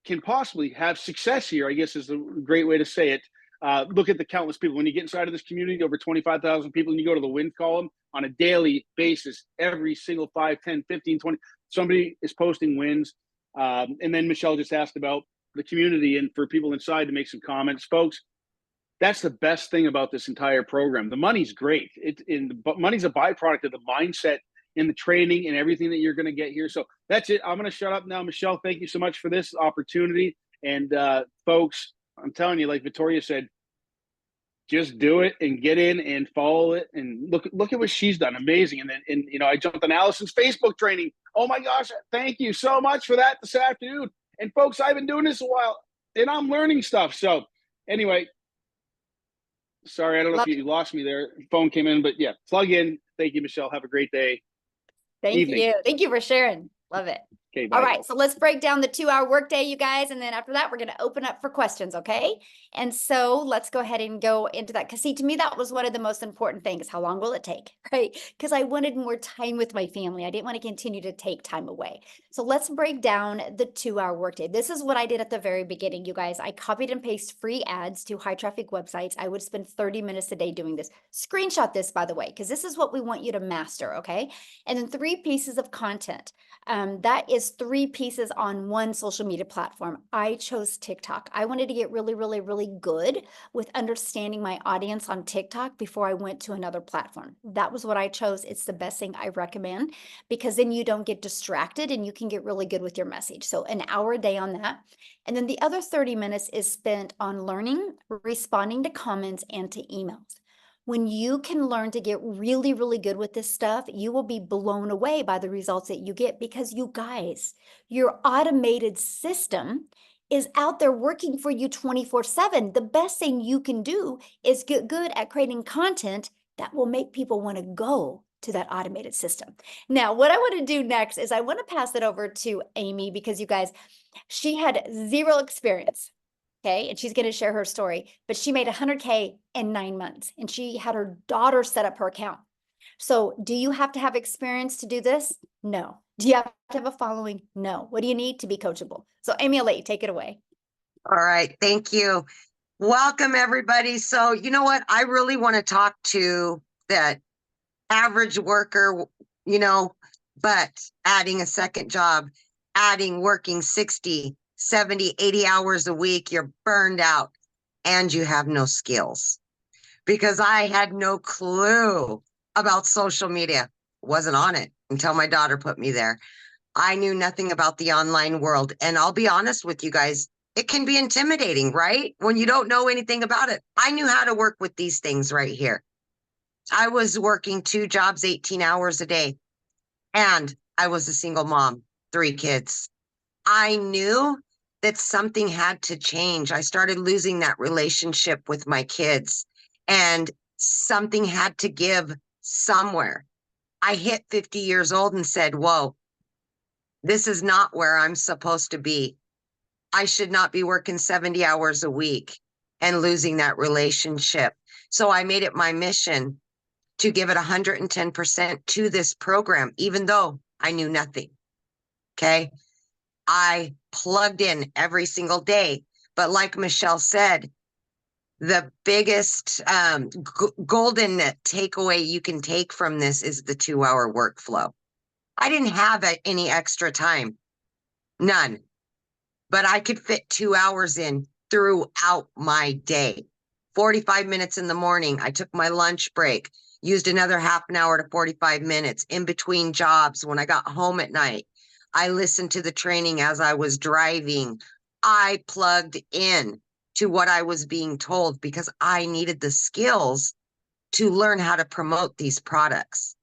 can possibly have success here, I guess is a great way to say it. Look at the countless people. When you get inside of this community, over 25,000 people, and you go to the win column on a daily basis, every single 5, 10, 15, 20, somebody is posting wins. And then Michelle just asked about the community and for people inside to make some comments. Folks, that's the best thing about this entire program. The money's great. But money's a byproduct of the mindset and the training and everything that you're going to get here. So that's it. I'm going to shut up now. Michelle, thank you so much for this opportunity. And folks, I'm telling you, like Victoria said, just do it and get in and follow it. And look at what she's done. Amazing. And then, I jumped on Allison's Facebook training. Oh my gosh. Thank you so much for that this afternoon. And folks, I've been doing this a while and I'm learning stuff. So anyway, sorry, I don't know if you lost me there. Phone came in, but yeah, plug in. Thank you, Michelle. Have a great day. Thank you. Thank you for sharing. Love it. Okay, bye. All right, so let's break down the 2-hour workday, you guys. And then after that, we're going to open up for questions, okay? And so let's go ahead and go into that. Because see, to me, that was one of the most important things. How long will it take, right? Because I wanted more time with my family. I didn't want to continue to take time away. So let's break down the 2-hour workday. This is what I did at the very beginning, you guys. I copied and pasted free ads to high traffic websites. I would spend 30 minutes a day doing this. Screenshot this, by the way, because this is what we want you to master, okay? And then 3 pieces of content. That is 3 pieces on one social media platform. I chose TikTok. I wanted to get really, really, really good with understanding my audience on TikTok before I went to another platform. That was what I chose. It's the best thing I recommend because then you don't get distracted and you can get really good with your message. So an hour a day on that. And then the other 30 minutes is spent on learning, responding to comments, and to emails. When you can learn to get really, really good with this stuff, you will be blown away by the results that you get because you guys, your automated system is out there working for you 24/7. The best thing you can do is get good at creating content that will make people want to go to that automated system. Now, what I want to do next is I want to pass it over to Amy because you guys, she had 0 experience. Okay, and she's going to share her story, but she made 100K in 9 months and she had her daughter set up her account. So do you have to have experience to do this? No. Do you have to have a following? No. What do you need to be coachable? So Amy, I'll let you take it away. All right. Thank you. Welcome, everybody. So you know what? I really want to talk to that average worker, but adding a second job, working 60, 70, 80 hours a week, you're burned out and you have no skills. Because I had no clue about social media. Wasn't on it until my daughter put me there. I knew nothing about the online world. And I'll be honest with you guys, it can be intimidating, right? When you don't know anything about it. I knew how to work with these things right here. I was working 2 jobs, 18 hours a day. And I was a single mom, 3 kids. I knew that something had to change. I started losing that relationship with my kids and something had to give somewhere. I hit 50 years old and said, whoa, this is not where I'm supposed to be. I should not be working 70 hours a week and losing that relationship. So I made it my mission to give it 110% to this program, even though I knew nothing. Okay. I plugged in every single day. But like Michelle said, the biggest golden takeaway you can take from this is the 2-hour workflow. I didn't have any extra time, none, but I could fit 2 hours in throughout my day. 45 minutes in the morning, I took my lunch break, used another half an hour to 45 minutes in between jobs. When I got home at night, I listened to the training as I was driving. I plugged in to what I was being told because I needed the skills to learn how to promote these products.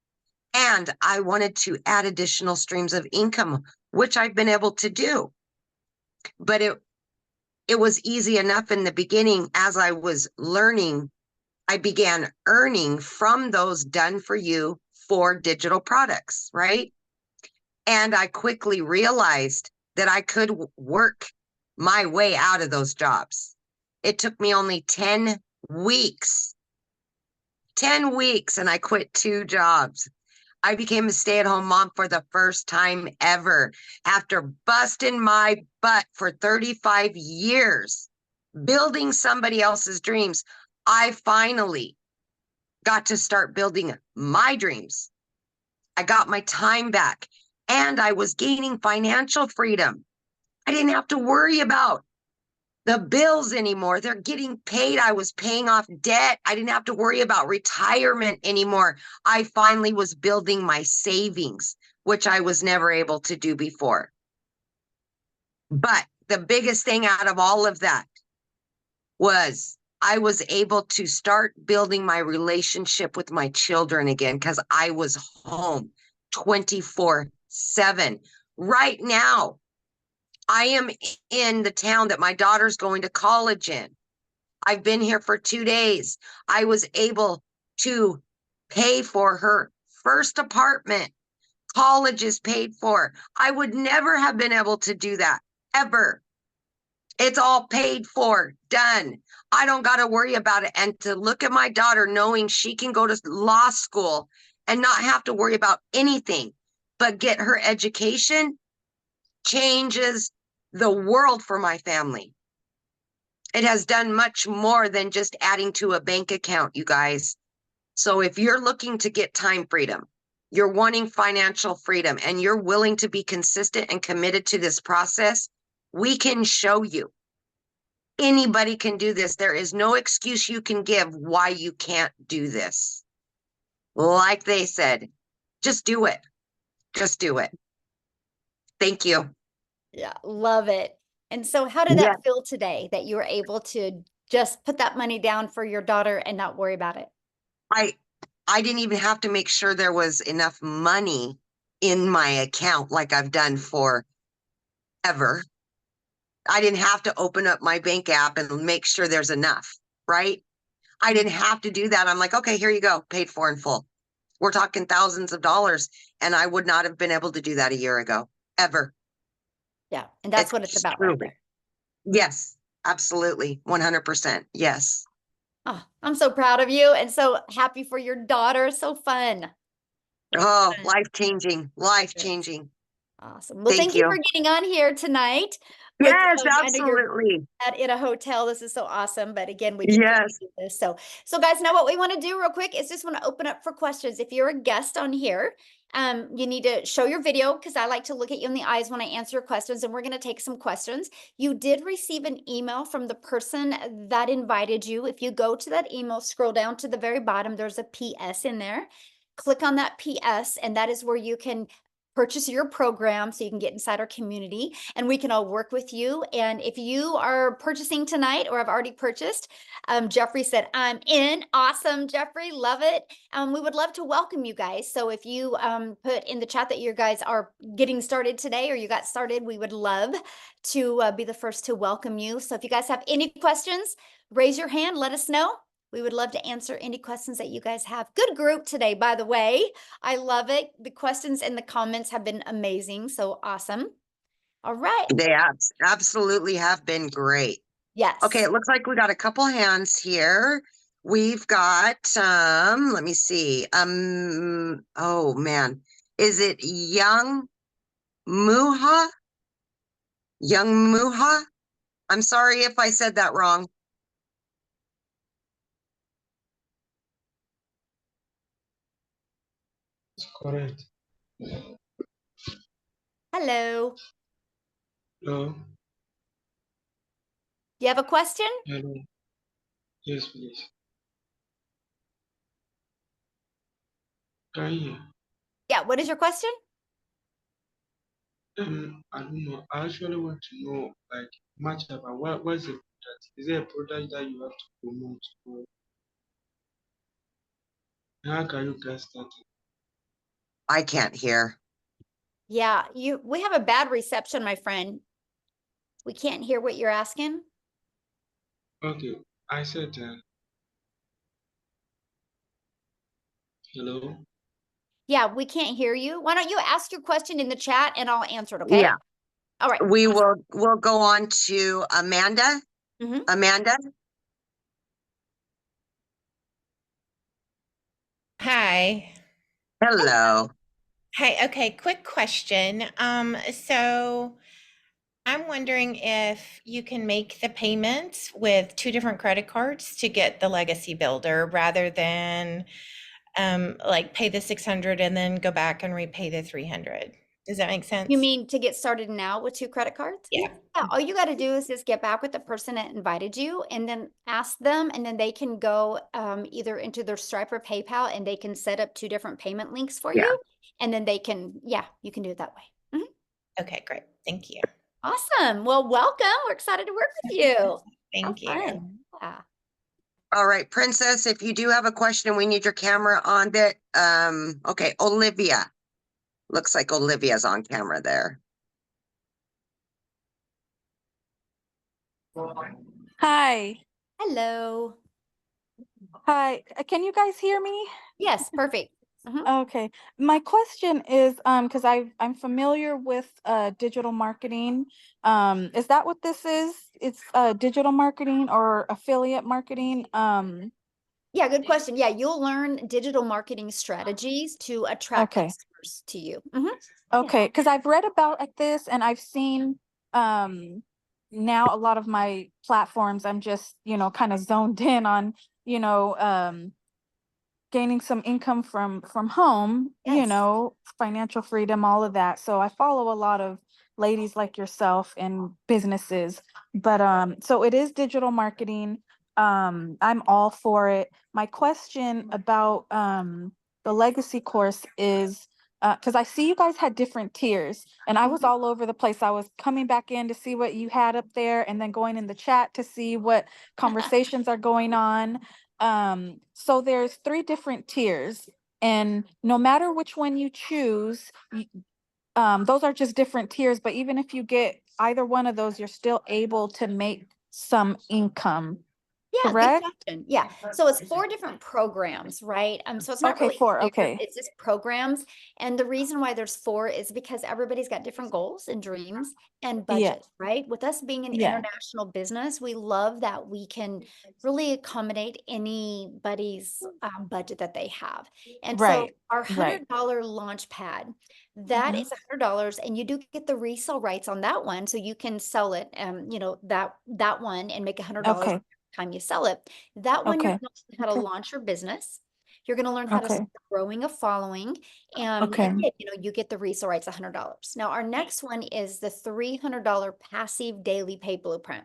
And I wanted to add additional streams of income which I've been able to do. But it was easy enough in the beginning. As I was learning, I began earning from those done for you for digital products, right? And I quickly realized that I could work my way out of those jobs. It took me only 10 weeks, 10 weeks, and I quit 2 jobs. I became a stay-at-home mom for the first time ever after busting my butt for 35 years, building somebody else's dreams. I finally got to start building my dreams. I got my time back and I was gaining financial freedom. I didn't have to worry about the bills anymore. They're getting paid. I was paying off debt. I didn't have to worry about retirement anymore. I finally was building my savings, which I was never able to do before. But the biggest thing out of all of that was I was able to start building my relationship with my children again because I was home 24/7. Right now, I am in the town that my daughter's going to college in. I've been here for 2 days. I was able to pay for her first apartment. College is paid for. I would never have been able to do that, ever. It's all paid for, done. I don't got to worry about it. And to look at my daughter knowing she can go to law school and not have to worry about anything but get her education changes the world for my family. It has done much more than just adding to a bank account, you guys. So if you're looking to get time freedom, you're wanting financial freedom, and you're willing to be consistent and committed to this process, we can show you. Anybody can do this. There is no excuse you can give why you can't do this. Like they said, just do it. Just do it. Thank you. Yeah, love it. And so how did Yeah. that feel today that you were able to just put that money down for your daughter and not worry about it? I didn't even have to make sure there was enough money in my account like I've done forever. I didn't have to open up my bank app and make sure there's enough, right? I didn't have to do that. I'm like, okay, here you go, paid for in full. We're talking thousands of dollars, and I would not have been able to do that a year ago, ever. Yeah, and that's what it's about right there. Yes, absolutely, 100%. Yes. Oh, I'm so proud of you and so happy for your daughter. So fun. Oh, Fun. life-changing, life-changing. Awesome. Well, thank Thank you you. for getting on here tonight. Yes, I know you're absolutely. in a hotel. This is so awesome. But again, we get to Yes. do this. So guys, now what we want to do real quick is just want to open up for questions. If you're a guest on here, you need to show your video because I like to look at you in the eyes when I answer your questions, and we're going to take some questions. You did receive an email from the person that invited you. If you go to that email, scroll down to the very bottom, there's a PS in there. Click on that PS, and that is where you can purchase your program so you can get inside our community and we can all work with you. And if you are purchasing tonight or have already purchased, Jeffrey said, I'm in. Awesome, Jeffrey. Love it. We would love to welcome you guys. So if you put in the chat that you guys are getting started today or you got started, we would love to be the first to welcome you. So if you guys have any questions, raise your hand, let us know. We would love to answer any questions that you guys have. Good group today, by the way. I love it. The questions and the comments have been amazing. So awesome. All right. They absolutely have been great. Yes. Okay, it looks like we got a couple hands here. We've got let me see. Oh man. Is it Young Muha? Young Muha? I'm sorry if I said that wrong. Correct. Hello. Hello. You have a question? Hello. Yes, please. Can you hear? Yeah. What is your question? I don't know. I actually want to know like much about what's the product? Is there a product that you have to promote? Or how can you get started? I can't hear. Yeah, we have a bad reception, my friend. We can't hear what you're asking. Okay, I said, hello. Yeah, we can't hear you. Why don't you ask your question in the chat and I'll answer it, okay? Yeah, All right. we'll go on to Amanda. Mhm. Amanda, Hi. hello. Hi. Okay, quick question. So I'm wondering if you can make the payments with two different credit cards to get the legacy builder rather than like pay the 600 and then go back and repay the 300. Does that make sense? You mean to get started now with 2 credit cards? Yeah. Yeah, all you gotta do is just get back with the person that invited you and then ask them, and then they can go, either into their Stripe or PayPal, and they can set up 2 different payment links for Yeah. you, and then they can yeah, you can do it that way. Mhm. Okay, great. Thank you. Awesome. Well, welcome. We're excited to work with you. How Thank you. fun. Yeah. All right, Princess, if you do have a question, we need your camera on that. Okay, Olivia. Looks like Olivia's on camera there. Hi. Hello. Hi. Can you guys hear me? Yes, perfect. Mhm. Okay. My question is, because I'm familiar with digital marketing. Is that what this is? It's digital marketing or affiliate marketing? Yeah, good question. Yeah, you'll learn digital marketing strategies to attract Okay. customers to you. Mhm. Okay, because I've read about like this and I've seen now a lot of my platforms, I'm just, kind of zoned in on, you know, gaining some income from home, Yes. financial freedom, all of that. So I follow a lot of ladies like yourself and businesses. But so it is digital marketing. I'm all for it. My question about the legacy course is because I see you guys had different tiers and I was Mhm. all over the place. I was coming back in to see what you had up there and then going in the chat to see what conversations are going on. So there's 3 different tiers, and no matter which one you choose, those are just different tiers, but even if you get either one of those, you're still able to make some income, Yeah, good correct? question. Yeah. So it's 4 different programs, right? So it's not Okay, really 4, tiers, okay. it's just programs. And the reason why there's 4 is because everybody's got different goals and dreams and Yeah, budget, right? With us being an yeah, international business, we love that we can really accommodate anybody's budget that they have. And so right, our right. $100 launch pad, that Mhm. is $100, and you do get the resale rights on that one, so you can sell it, that one and make $100 Okay, time you sell it. That one, you're okay, gonna learn how to okay, launch your business. You're gonna learn how to okay, start growing a following. okay, And you get the resale rights, $100. Now, our next one is the $300 passive daily pay blueprint.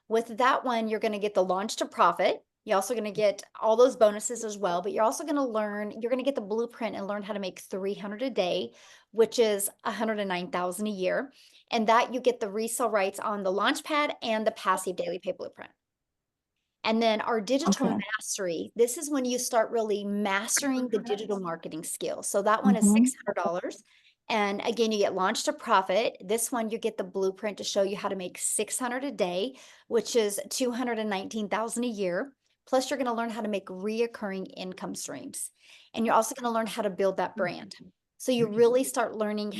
With that one, you're gonna get the launch to profit. You're also gonna get all those bonuses as well, but you're also you're gonna get the blueprint and learn how to make 300 a day, which is 109,000 a year. And that you get the resale rights on the launch pad and the passive daily pay blueprint. And then our digital okay. mastery, this is when you start really mastering the digital marketing skills. So that one is Mhm. $600. And again, you get launched to profit. This one, you get the blueprint to show you how to make 600 a day, which is 219,000 a year. Plus, you're going to learn how to make reoccurring income streams. And you're also going to learn how to build that brand. So you really start learning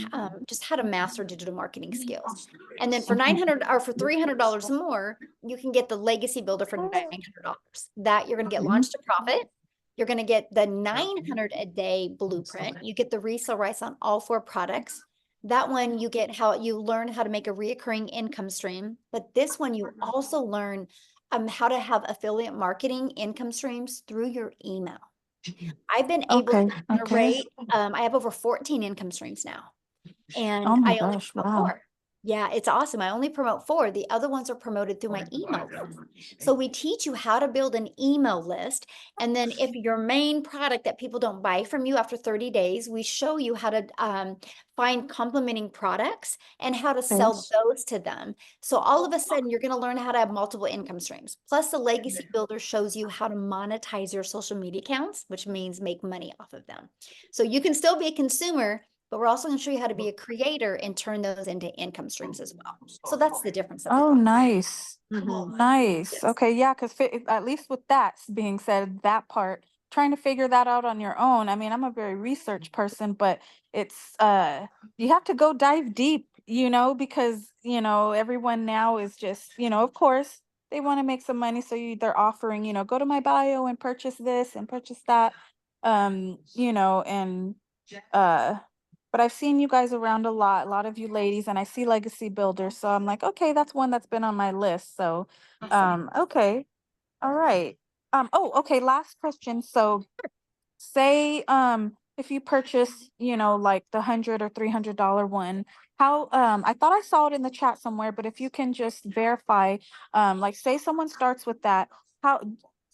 just how to master digital marketing skills. And then for 900 or for $300 more, you can get the legacy builder for $900. That you're going to get launched to profit. You're going to get the 900 a day blueprint. You get the resale rights on all 4 products. That one you get how you learn how to make a reoccurring income stream. But this one you also learn how to have affiliate marketing income streams through your email. I've been able Okay, to okay. generate, I have over 14 income streams now, and Oh my I only gosh, promote wow. 4. Yeah, it's awesome. I only promote 4. The other ones are promoted through my email list. So we teach you how to build an email list. And then if your main product that people don't buy from you after 30 days, we show you how to find complementing products and how to Okay. sell those to them. So all of a sudden, you're going to learn how to have multiple income streams. Plus, the Legacy Builder shows you how to monetize your social media accounts, which means make money off of them. So you can still be a consumer but we're also going to show you how to be a creator and turn those into income streams as well. So that's the difference. Of the Oh, program. nice. Mhm. Nice. Yes. Okay, yeah, because at least with that being said, that part, trying to figure that out on your own. I mean, I'm a very research person, but it's you have to go dive deep, because everyone now is just, of course, they want to make some money, so they're offering, go to my bio and purchase this and purchase that. And uh but I've seen you guys around a lot of you ladies, and I see Legacy Builders. So I'm like, okay, that's one that's been on my list. So, okay. All right. Okay, last question. So say, if you purchase, like the $100 or $300 one, how, I thought I saw it in the chat somewhere, but if you can just verify, like say someone starts with that, how,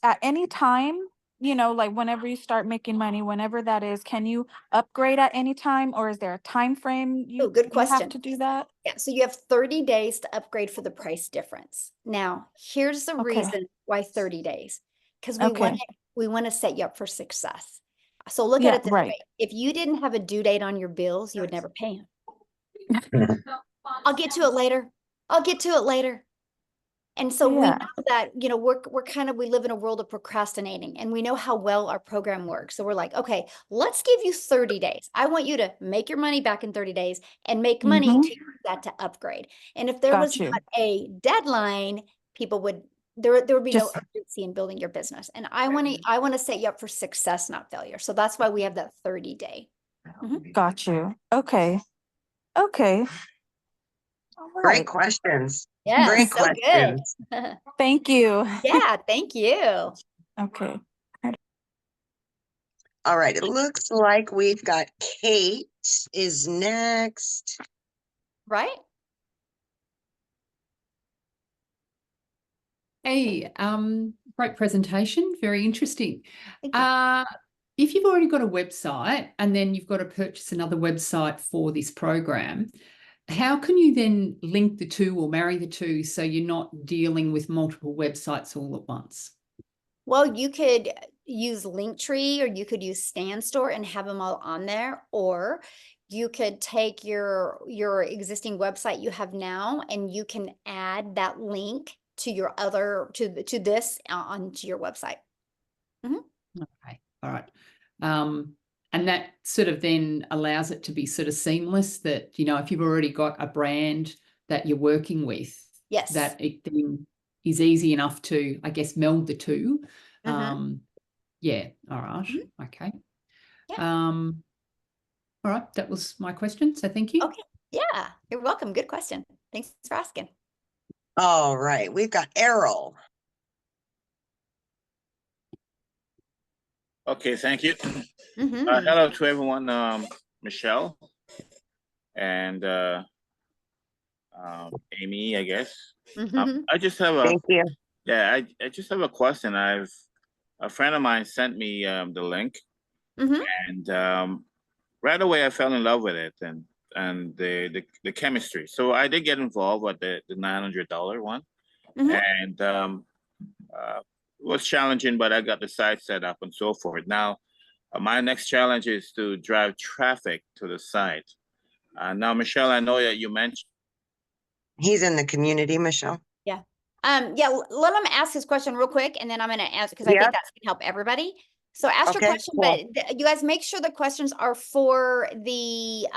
at any time, like whenever you start making money, whenever that is, can you upgrade at any time, or is there a time frame Oh, good you have question. to do that? Yeah, so you have 30 days to upgrade for the price difference. Now, here's the Okay. reason why 30 days. Because Okay. we want to set you up for success. So look at Yeah, it this right. way. If you didn't have a due date on your bills, you would never pay them. I'll get to it later. I'll get to it later. And so we Yeah. know that, we live in a world of procrastinating, and we know how well our program works. So we're like, okay, let's give you 30 days. I want you to make your money back in 30 days and make money Mhm. to use that to upgrade. And if there Got was you. not a deadline, there would be no Just urgency in building your business. And I want to set you up for success, not failure. So that's why we have that 30-day. got you. Okay. Okay. All Great right. questions. Yeah, Great so good. questions. Thank you. Yeah, thank you. Okay. All right. It looks like we've got Kate is next. Right? Hey, great presentation, very interesting. Thank you. If you've already got a website and then you've got to purchase another website for this program, how can you then link the two or marry the two so you're not dealing with multiple websites all at once? Well, you could use Linktree, or you could use StanStore and have them all on there, or you could take your existing website you have now, and you can add that link to your other to this onto your website. Okay, all right. And that sort of then allows it to be sort of seamless, that, if you've already got a brand that you're working with, Yes. that it then is easy enough to, I guess, meld the two. Yeah, all right. Okay. Yeah. All right, that was my question, so thank you. Okay. Yeah, you're welcome. Good question. Thanks for asking. All right. We've got Errol. Okay, thank you. Mhm. Hello to everyone, Michelle and Amy, I guess. Mhm. I just have Thank you. I just have a question. A friend of mine sent me the link, Mhm. and right away I fell in love with it and the chemistry. So I did get involved with the $900 one, Mhm. and it was challenging, but I got the site set up and so forth. Now, my next challenge is to drive traffic to the site. Now, Michelle, I know that you mentioned. He's in the community, Michelle. Yeah. Yeah, let him ask his question real quick, and then I'm going to answer, because I think Yep. that's going to help everybody. So ask your Okay, question, cool. but you guys make sure the questions are for the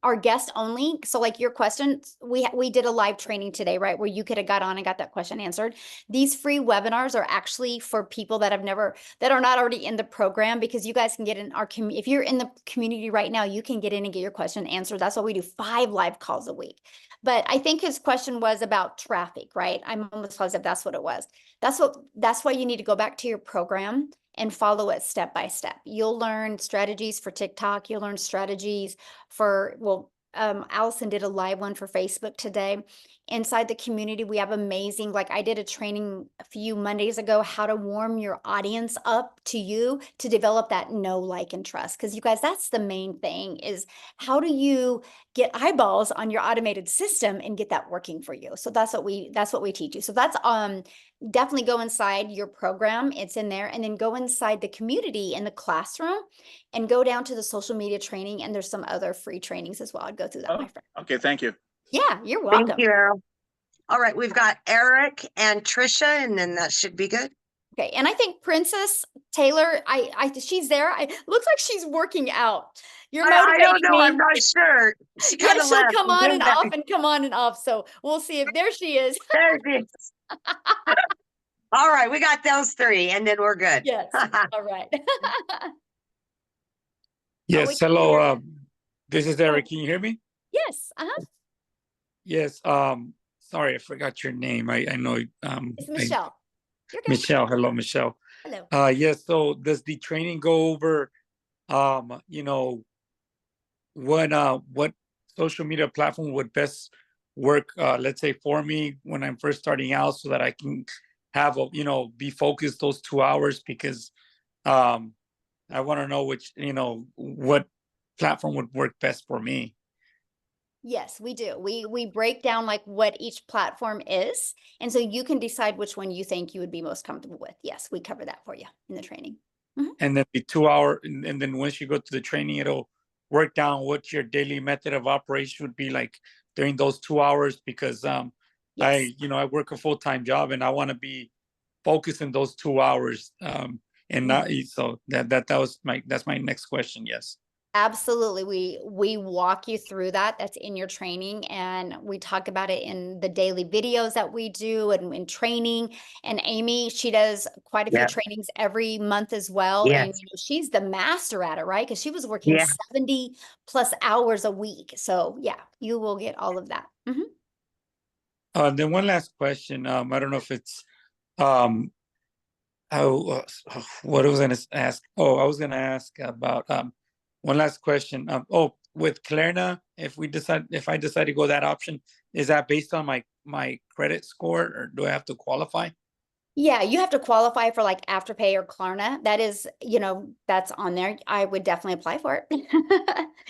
our guest only. So like your questions, we did a live training today, right, where you could have got on and got that question answered. These free webinars are actually for people that are not already in the program, because you guys can get in our community. If you're in the community right now, you can get in and get your question answered. That's why we do 5 live calls a week. But I think his question was about traffic, right? I'm almost positive that's what it was. That's why you need to go back to your program and follow it step by step. You'll learn strategies for TikTok. You'll learn strategies for, Allison did a live one for Facebook today. Inside the community, we have amazing, like I did a training a few Mondays ago, how to warm your audience up to you to develop that know, like, and trust. Because you guys, that's the main thing, is how do you get eyeballs on your automated system and get that working for you? So that's what we teach you. So that's definitely go inside your program. It's in there. And then go inside the community in the classroom and go down to the social media training. And there's some other free trainings as well. I'd go through that, Oh, my friend. okay, thank you. Yeah, you're Thank welcome. you, Errol. All right, we've got Eric and Trisha, and then that should be good. Okay, and I think Princess Taylor, she's there. Looks like she's working out. You're I motivating don't know. I'm me. not sure. She Yeah, kind of she'll left. come and on came and back. off and come on and off. So we'll see if there she is. There she is. All right, we got those three, and then we're good. Yes. All right. Yes, we can hello. hear you. This is Eric. Can you hear me? Yes. Uh-huh. Yes. Sorry, I forgot your name. I know. It's Michelle. You're good. Michelle. Hello, Michelle. Hello. Yes. So does the training go over, what social media platform would best work, let's say for me when I'm first starting out, so that I can have be focused those 2 hours, because I want to know what platform would work best for me. Yes, we do. We break down like what each platform is, and so you can decide which one you think you would be most comfortable with. Yes, we cover that for you in the training. And then the 2 hour, and then once you go to the training, it'll work down what your daily method of operation would be like during those 2 hours, because Yes. I work a full-time job and I want to be focused in those 2 hours. And not so that's my next question. Yes. Absolutely. We walk you through that. That's in your training, and we talk about it in the daily videos that we do and in training. And Amy, she does quite a few Yep. trainings every month as well. Yes. And she's the master at it, right? Because she was working Yeah. 70 plus hours a week. So yeah, you will get all of that. Then one last question. I don't know if it's what I was going to ask. Oh, I was going to ask about one last question. With Klarna, if I decide to go that option, is that based on my credit score, or do I have to qualify? Yeah, you have to qualify for like Afterpay or Klarna. That is, that's on there. I would definitely apply for it.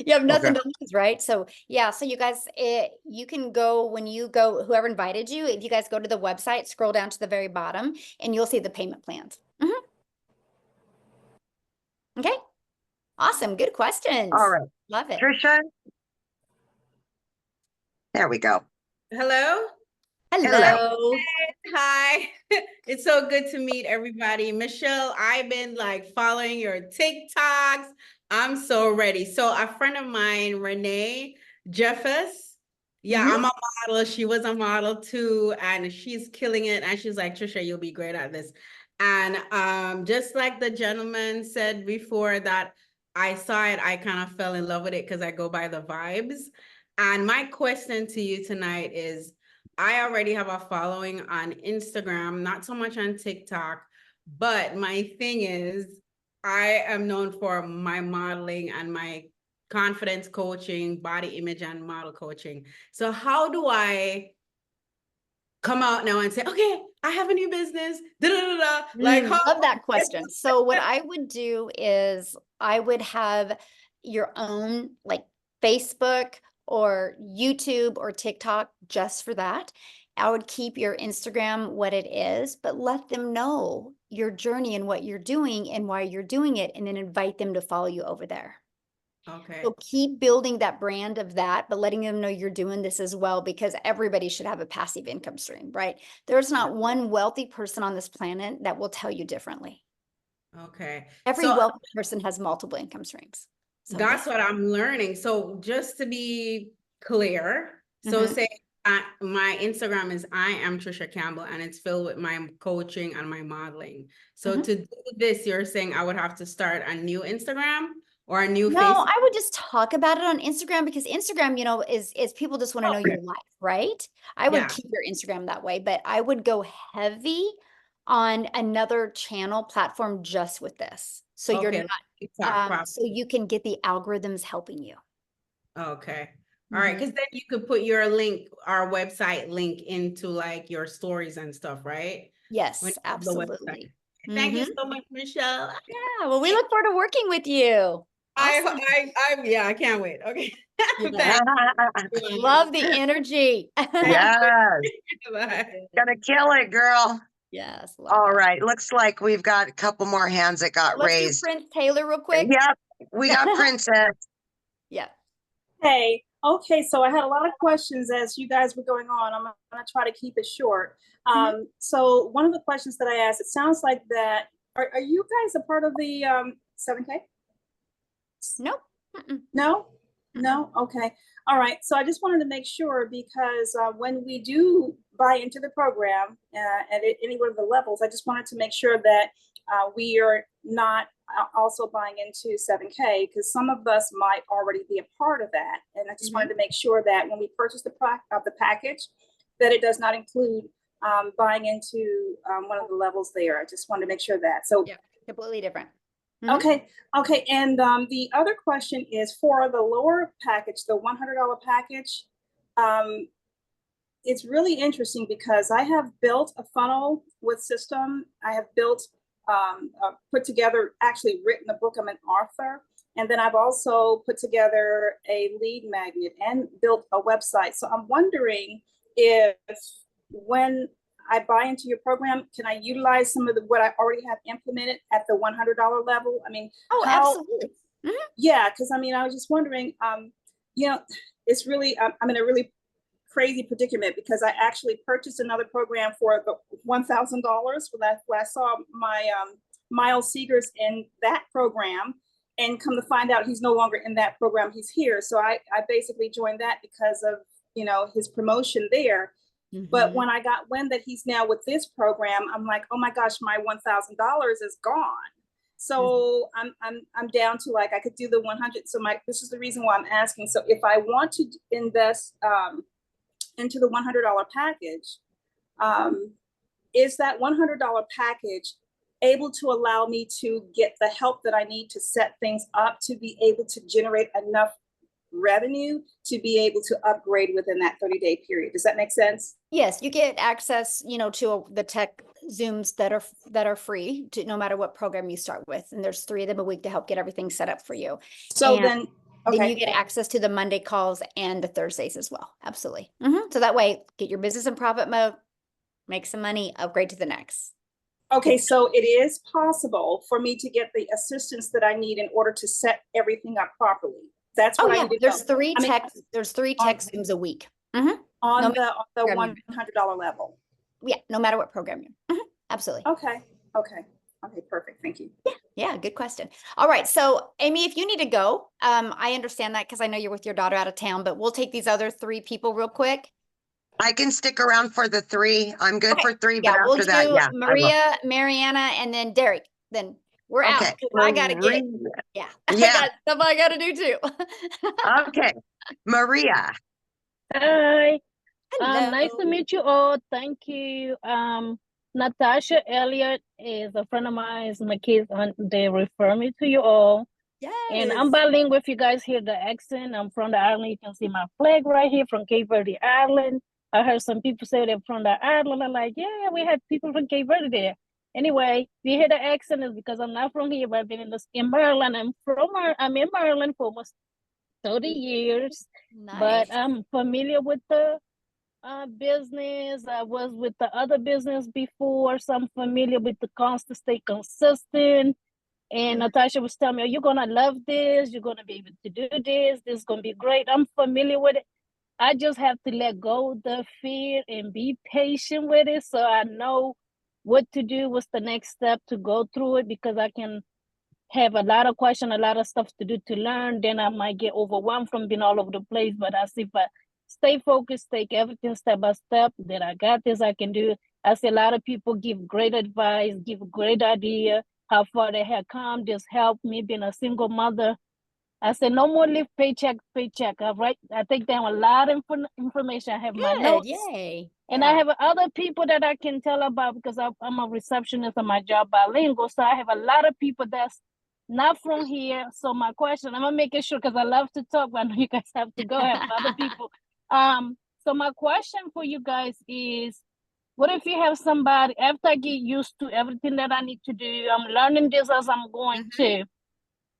You have nothing Okay. to lose, right? So yeah, so you guys, you can go when you go, whoever invited you, if you guys go to the website, scroll down to the very bottom, and you'll see the payment plans. Okay, awesome, good questions. All right, Love it. Trisha. There we go. Hello. Hello. Hi. It's so good to meet everybody. Michelle, I've been like following your TikToks. I'm so ready. So a friend of mine, Renee Jeffers. Yeah, I'm a model. She was a model too, and she's killing it. And she's like, Trisha, you'll be great at this. And just like the gentleman said before that I saw it, I kind of fell in love with it because I go by the vibes. And my question to you tonight is, I already have a following on Instagram, not so much on TikTok, but my thing is I am known for my modeling and my confidence coaching, body image and model coaching. So how do I come out now and say, okay, I have a new business, like how? Love that question. So what I would do is I would have your own like Facebook or YouTube or TikTok just for that. I would keep your Instagram what it is, but let them know your journey and what you're doing and why you're doing it, and then invite them to follow you over there. Okay. So keep building that brand of that, but letting them know you're doing this as well, because everybody should have a passive income stream, right? There's not one wealthy person on this planet that will tell you differently. Okay. Every So wealthy person has multiple income streams. So that's what I'm learning. So just to be clear, so say my Instagram is I am Trisha Campbell, and it's filled with my coaching and my modeling. So to do this, you're saying I would have to start a new Instagram or a new No, Facebook? I would just talk about it on Instagram, because Instagram, is people just want to know your life, right? I would keep your Instagram that way, but I would go heavy on another channel platform just with this. So you're Okay, not, so you can get the algorithms helping you. Okay. All right, because then you could put your link, our website link into like your stories and stuff, right? Yes, absolutely. Thank you so much, Michelle. Yeah, well, we look forward to working with you. Awesome. I can't wait. Okay. Love the energy. Yes. Bye. Gonna kill it, girl. Yes, love All that. right. Looks like we've got a couple more hands that got Let's do raised. Prince Taylor real quick. Yep. We got Princess. Yeah. Hey, okay, so I had a lot of questions as you guys were going on. I'm gonna try to keep it short. So one of the questions that I asked, it sounds like that, are you guys a part of the 7K? Nope. No? No? Okay. All right. So I just wanted to make sure because when we do buy into the program at any one of the levels, I just wanted to make sure that we are not also buying into 7K because some of us might already be a part of that. And I just wanted to make sure that when we purchase the package, that it does not include buying into one of the levels there. I just wanted to make sure that. So yeah, completely different. Okay. Okay. And the other question is for the lower package, the $100 package. It's really interesting because I have built a funnel with system. I have built, put together, actually written a book. I'm an author. And then I've also put together a lead magnet and built a website. So I'm wondering if when I buy into your program, can I utilize some of what I already have implemented at the $100 level? I mean, absolutely. Yeah, because I mean, I was just wondering, you know, it's really, I'm in a really crazy predicament because I actually purchased another program for the $1,000 when I saw my Miles Seegers in that program, and come to find out he's no longer in that program, he's here. So I basically joined that because of, you know, his promotion there. But when I got wind that he's now with this program, I'm like, oh my gosh, my $1,000 is gone. So I'm down to like, I could do the 100. So this is the reason why I'm asking. So if I want to invest into the $100 package, is that $100 package able to allow me to get the help that I need to set things up to be able to generate enough revenue to be able to upgrade within that 30-day period? Does that make sense? Yes, you get access, you know, to the tech Zooms that are free to no matter what program you start with. And there's 3 of them a week to help get everything set up for you. So and then you get access to the Monday calls and the Thursdays as well. Absolutely. So that way, get your business in profit mode, make some money, upgrade to the next. Okay, so it is possible for me to get the assistance that I need in order to set everything up properly. That's what I need to there's know. 3 there's 3 tech Zooms a week. On the $100 level. Yeah, no matter what program you're. Absolutely. Okay. Okay, perfect. Thank you. Yeah, good question. All right, so Amy, if you need to go, I understand that because I know you're with your daughter out of town, but we'll take these other 3 people real quick. I can stick around for the 3. I'm good for 3, Yeah, but we'll after do that, yeah. Maria, Mariana, and then Derek. Then we're out. Okay. I gotta get. Yeah. I got stuff I gotta do too. Okay. Maria. Hi. Hello. Nice to meet you all. Thank you. Natasha Elliott is a friend of mine. My kids, they refer me to you all. Yes. And I'm bilingual. If you guys hear the accent, I'm from the island. You can see my flag right here from Cape Verde Island. I heard some people say they're from the island. I'm like, yeah, we had people from Cape Verde there. Anyway, if you hear the accent, it's because I'm not from here, but I've been in Maryland. I'm in Maryland for almost 30 years. Nice. But I'm familiar with the business. I was with the other business before, so I'm familiar with the constant, stay consistent. And Natasha was telling me, oh, you're gonna love this, you're gonna be able to do this is gonna be great. I'm familiar with it. I just have to let go of the fear and be patient with it so I know what to do, what's the next step to go through it, because I can have a lot of questions, a lot of stuff to do to learn. Then I might get overwhelmed from being all over the place. But I see if I stay focused, take everything step by step, then I got this, I can do it. I see a lot of people give great advice, give great idea, how far they have come, just help me being a single mother. I said, no more live paycheck to paycheck. I take down a lot of information. I have my notes. Yay. And I have other people that I can tell about because I'm a receptionist on my job, bilingual. So I have a lot of people that's not from here. So my question, I'm making sure because I love to talk, but I know you guys have to go. I have other people. So my question for you guys is, what if you have somebody, after I get used to everything that I need to do, I'm learning this as I'm going to,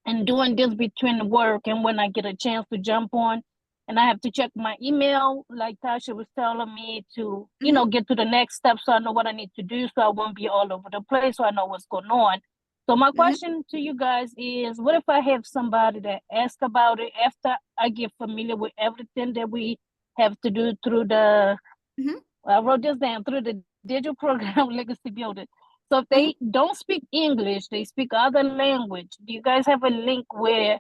and doing this between work and when I get a chance to jump on and I have to check my email, like Tasha was telling me to, you know, get to the next step so I know what I need to do so I won't be all over the place, so I know what's going on. So my question to you guys is, what if I have somebody that asks about it after I get familiar with everything that we have to do through the, I wrote this down, through the digital program legacy building. So if they don't speak English, they speak other language, do you guys have a link where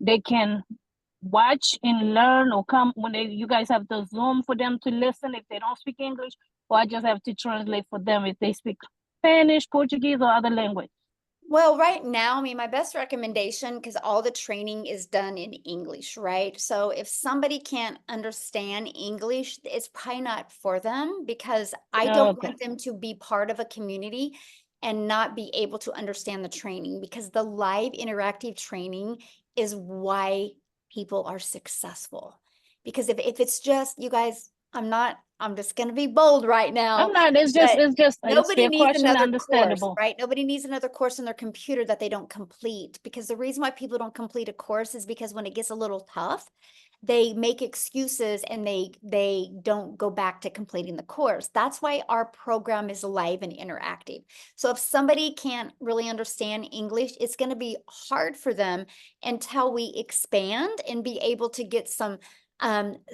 they can watch and learn, or come when you guys have the Zoom for them to listen if they don't speak English, or I just have to translate for them if they speak Spanish, Portuguese, or other language? Well, right now, I mean, my best recommendation, because all the training is done in English, right? So if somebody can't understand English, it's probably not for them, because I don't want them to be part of a community and not be able to understand the training, because the live interactive training is why people are successful. Because if it's just, you guys, I'm just gonna be bold right now. I'm not, it's just Nobody their needs question, another course, understandable. right? Nobody needs another course on their computer that they don't complete, because the reason why people don't complete a course is because when it gets a little tough, they make excuses and they don't go back to completing the course. That's why our program is live and interactive. So if somebody can't really understand English, it's going to be hard for them until we expand and be able to get some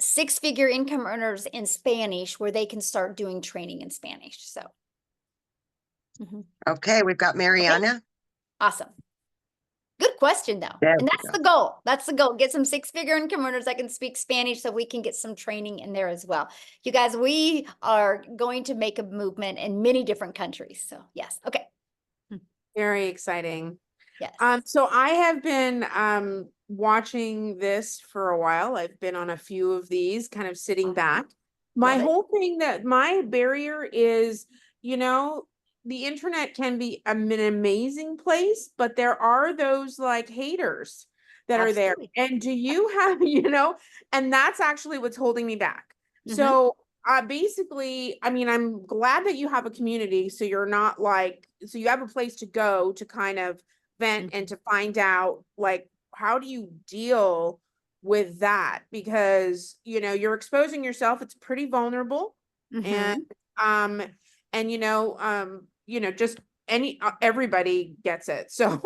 six-figure income earners in Spanish where they can start doing training in Spanish. So. Okay, we've got Mariana. Awesome. Good question, though. There And we that's go. the goal. That's the goal. Get some six-figure income earners that can speak Spanish so we can get some training in there as well. You guys, we are going to make a movement in many different countries. So yes. Okay. Very exciting. Yes. So I have been watching this for a while. I've been on a few of these, kind of sitting back. My whole thing, that my barrier is, you know, the internet can be an amazing place, but there are those like haters that are there. And do you have, you know, and that's actually what's holding me back. So basically, I mean, I'm glad that you have a community, so you're not like, so you have a place to go to kind of vent and to find out, like, how do you deal with that? Because, you know, you're exposing yourself, it's pretty vulnerable. And you know, just everybody gets it. So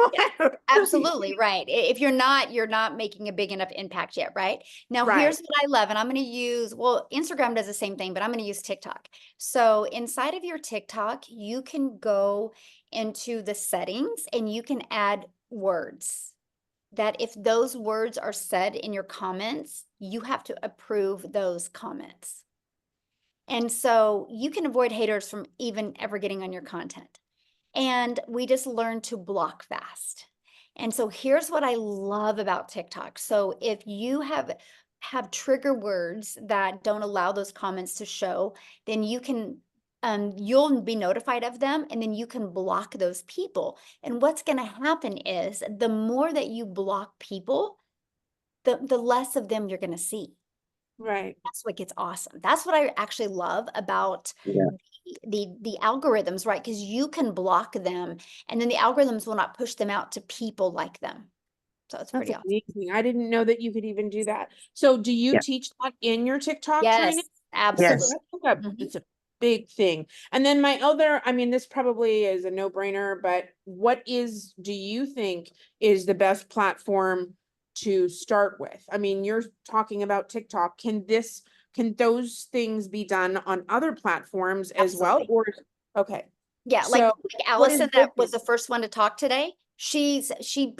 Absolutely right. If you're not making a big enough impact yet, right? Now, here's what I love, and I'm going to use, well, Instagram does the same thing, but I'm going to use TikTok. So inside of your TikTok, you can go into the settings and you can add words that if those words are said in your comments, you have to approve those comments. And so you can avoid haters from even ever getting on your content. And we just learned to block fast. And so here's what I love about TikTok. So if you have trigger words that don't allow those comments to show, then you can you'll be notified of them, and then you can block those people. And what's going to happen is the more that you block people, the less of them you're going to see. Right. That's what gets awesome. That's what I actually love about the algorithms, right? Because you can block them, and then the algorithms will not push them out to people like them. So it's pretty awesome. Amazing. I didn't know that you could even do that. So do you teach that in your TikTok training? Absolutely. It's a big thing. And then my other, I mean, this probably is a no-brainer, but do you think is the best platform to start with? I mean, you're talking about TikTok. Can those things be done on other platforms as well? Or okay. Yeah, So like Allison, that was the first one to talk today. She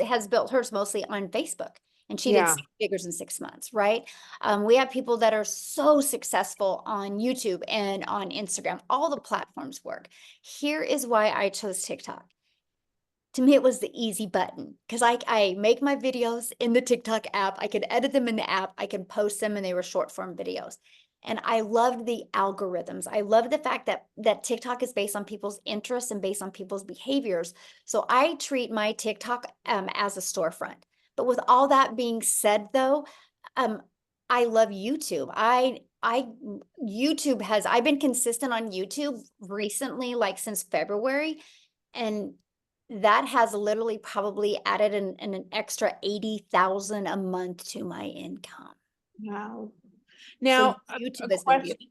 has built hers mostly on Facebook, and she did 6 figures in 6 months, right? We have people that are so successful on YouTube and on Instagram. All the platforms work. Here is why I chose TikTok. To me, it was the easy button, because I make my videos in the TikTok app. I could edit them in the app. I can post them, and they were short form videos. And I loved the algorithms. I love the fact that TikTok is based on people's interests and based on people's behaviors. So I treat my TikTok as a storefront. But with all that being said, though, I love YouTube. I've been consistent on YouTube recently, like since February, and that has literally probably added an extra 80,000 a month to my income. Wow. Now, YouTube has been beautiful.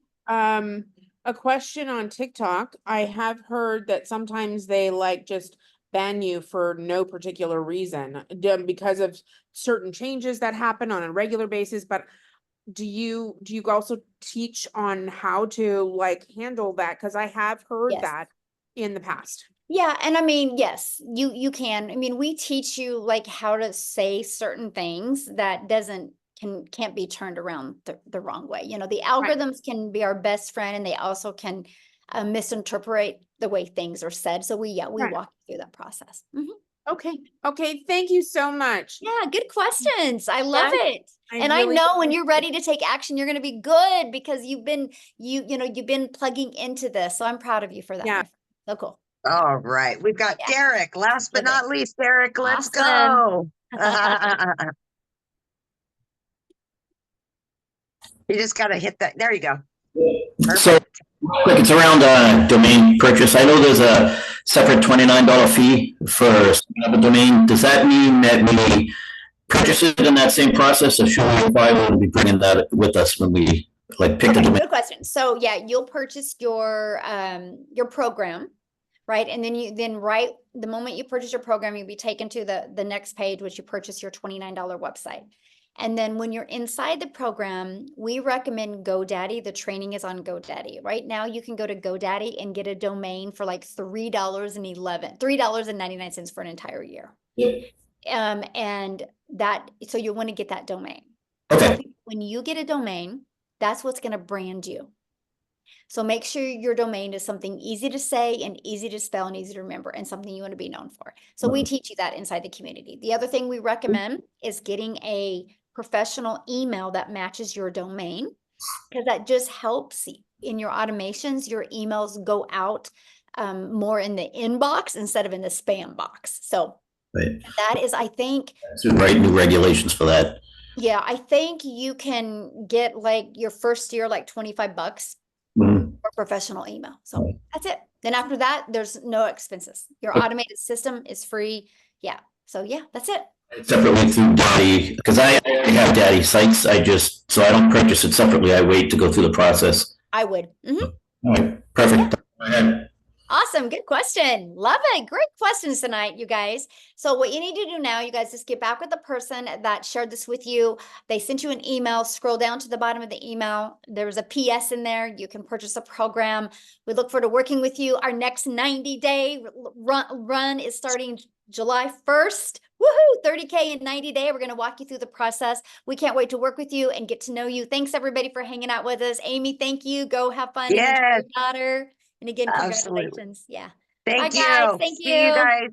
a question on TikTok. I have heard that sometimes they like just ban you for no particular reason because of certain changes that happen on a regular basis. But do you also teach on how to like handle that? Because I have heard Yes. that in the past. Yeah, and I mean, yes, you can. I mean, we teach you like how to say certain things that can't be turned around the wrong way. You know, the algorithms can be our best friend, and they also can misinterpret the way things are said. So we walk you through that process. Okay. Thank you so much. Yeah, good questions. I love it. I And I really know when appreciate you're ready to take action, you're going to be good because you've been plugging into this. So I'm proud of you for that. Yeah. My friend. So cool. All right. We've got Derek. Last but not least, Derek, let's Awesome. go. You just got to hit that. There you go. So quick, it's around domain purchase. I know there's a separate $29 fee for setting up a domain. Does that mean that we purchase it in that same process, or should we probably be bringing that with us when we like pick the domain? Good question. So yeah, you'll purchase your program, right? And then right the moment you purchase your program, you'll be taken to the next page, which you purchase your $29 website. And then when you're inside the program, we recommend GoDaddy. The training is on GoDaddy. Right now, you can go to GoDaddy and get a domain for like $3.99 for an entire year. Yep. And so you want to get that domain. Okay. When you get a domain, that's what's going to brand you. So make sure your domain is something easy to say and easy to spell and easy to remember and something you want to be known for. So we teach you that inside the community. The other thing we recommend is getting a professional email that matches your domain, because that just helps in your automations. Your emails go out more in the inbox instead of in the spam box. So that is, I think, to write new regulations for that. Yeah, I think you can get like your first year like $25 for professional email. So that's it. Then after that, there's no expenses. Your automated system is free. Yeah. So yeah, that's it. Separately through Daddy, because I already have Daddy sites. So I don't purchase it separately. I wait to go through the process. I would. All right, perfect. Go ahead. Awesome. Good question. Love it. Great questions tonight, you guys. So what you need to do now, you guys, just get back with the person that shared this with you. They sent you an email. Scroll down to the bottom of the email. There's a PS in there. You can purchase a program. We look forward to working with you. Our next 90-day run is starting July 1st. Woohoo! 30K in 90 days. We're going to walk you through the process. We can't wait to work with you and get to know you. Thanks everybody for hanging out with us. Amy, thank you. Go have fun. Yes. Enjoy your daughter. And again, congratulations. Absolutely. Yeah. Thank Bye, you. guys. Thank you. See you guys.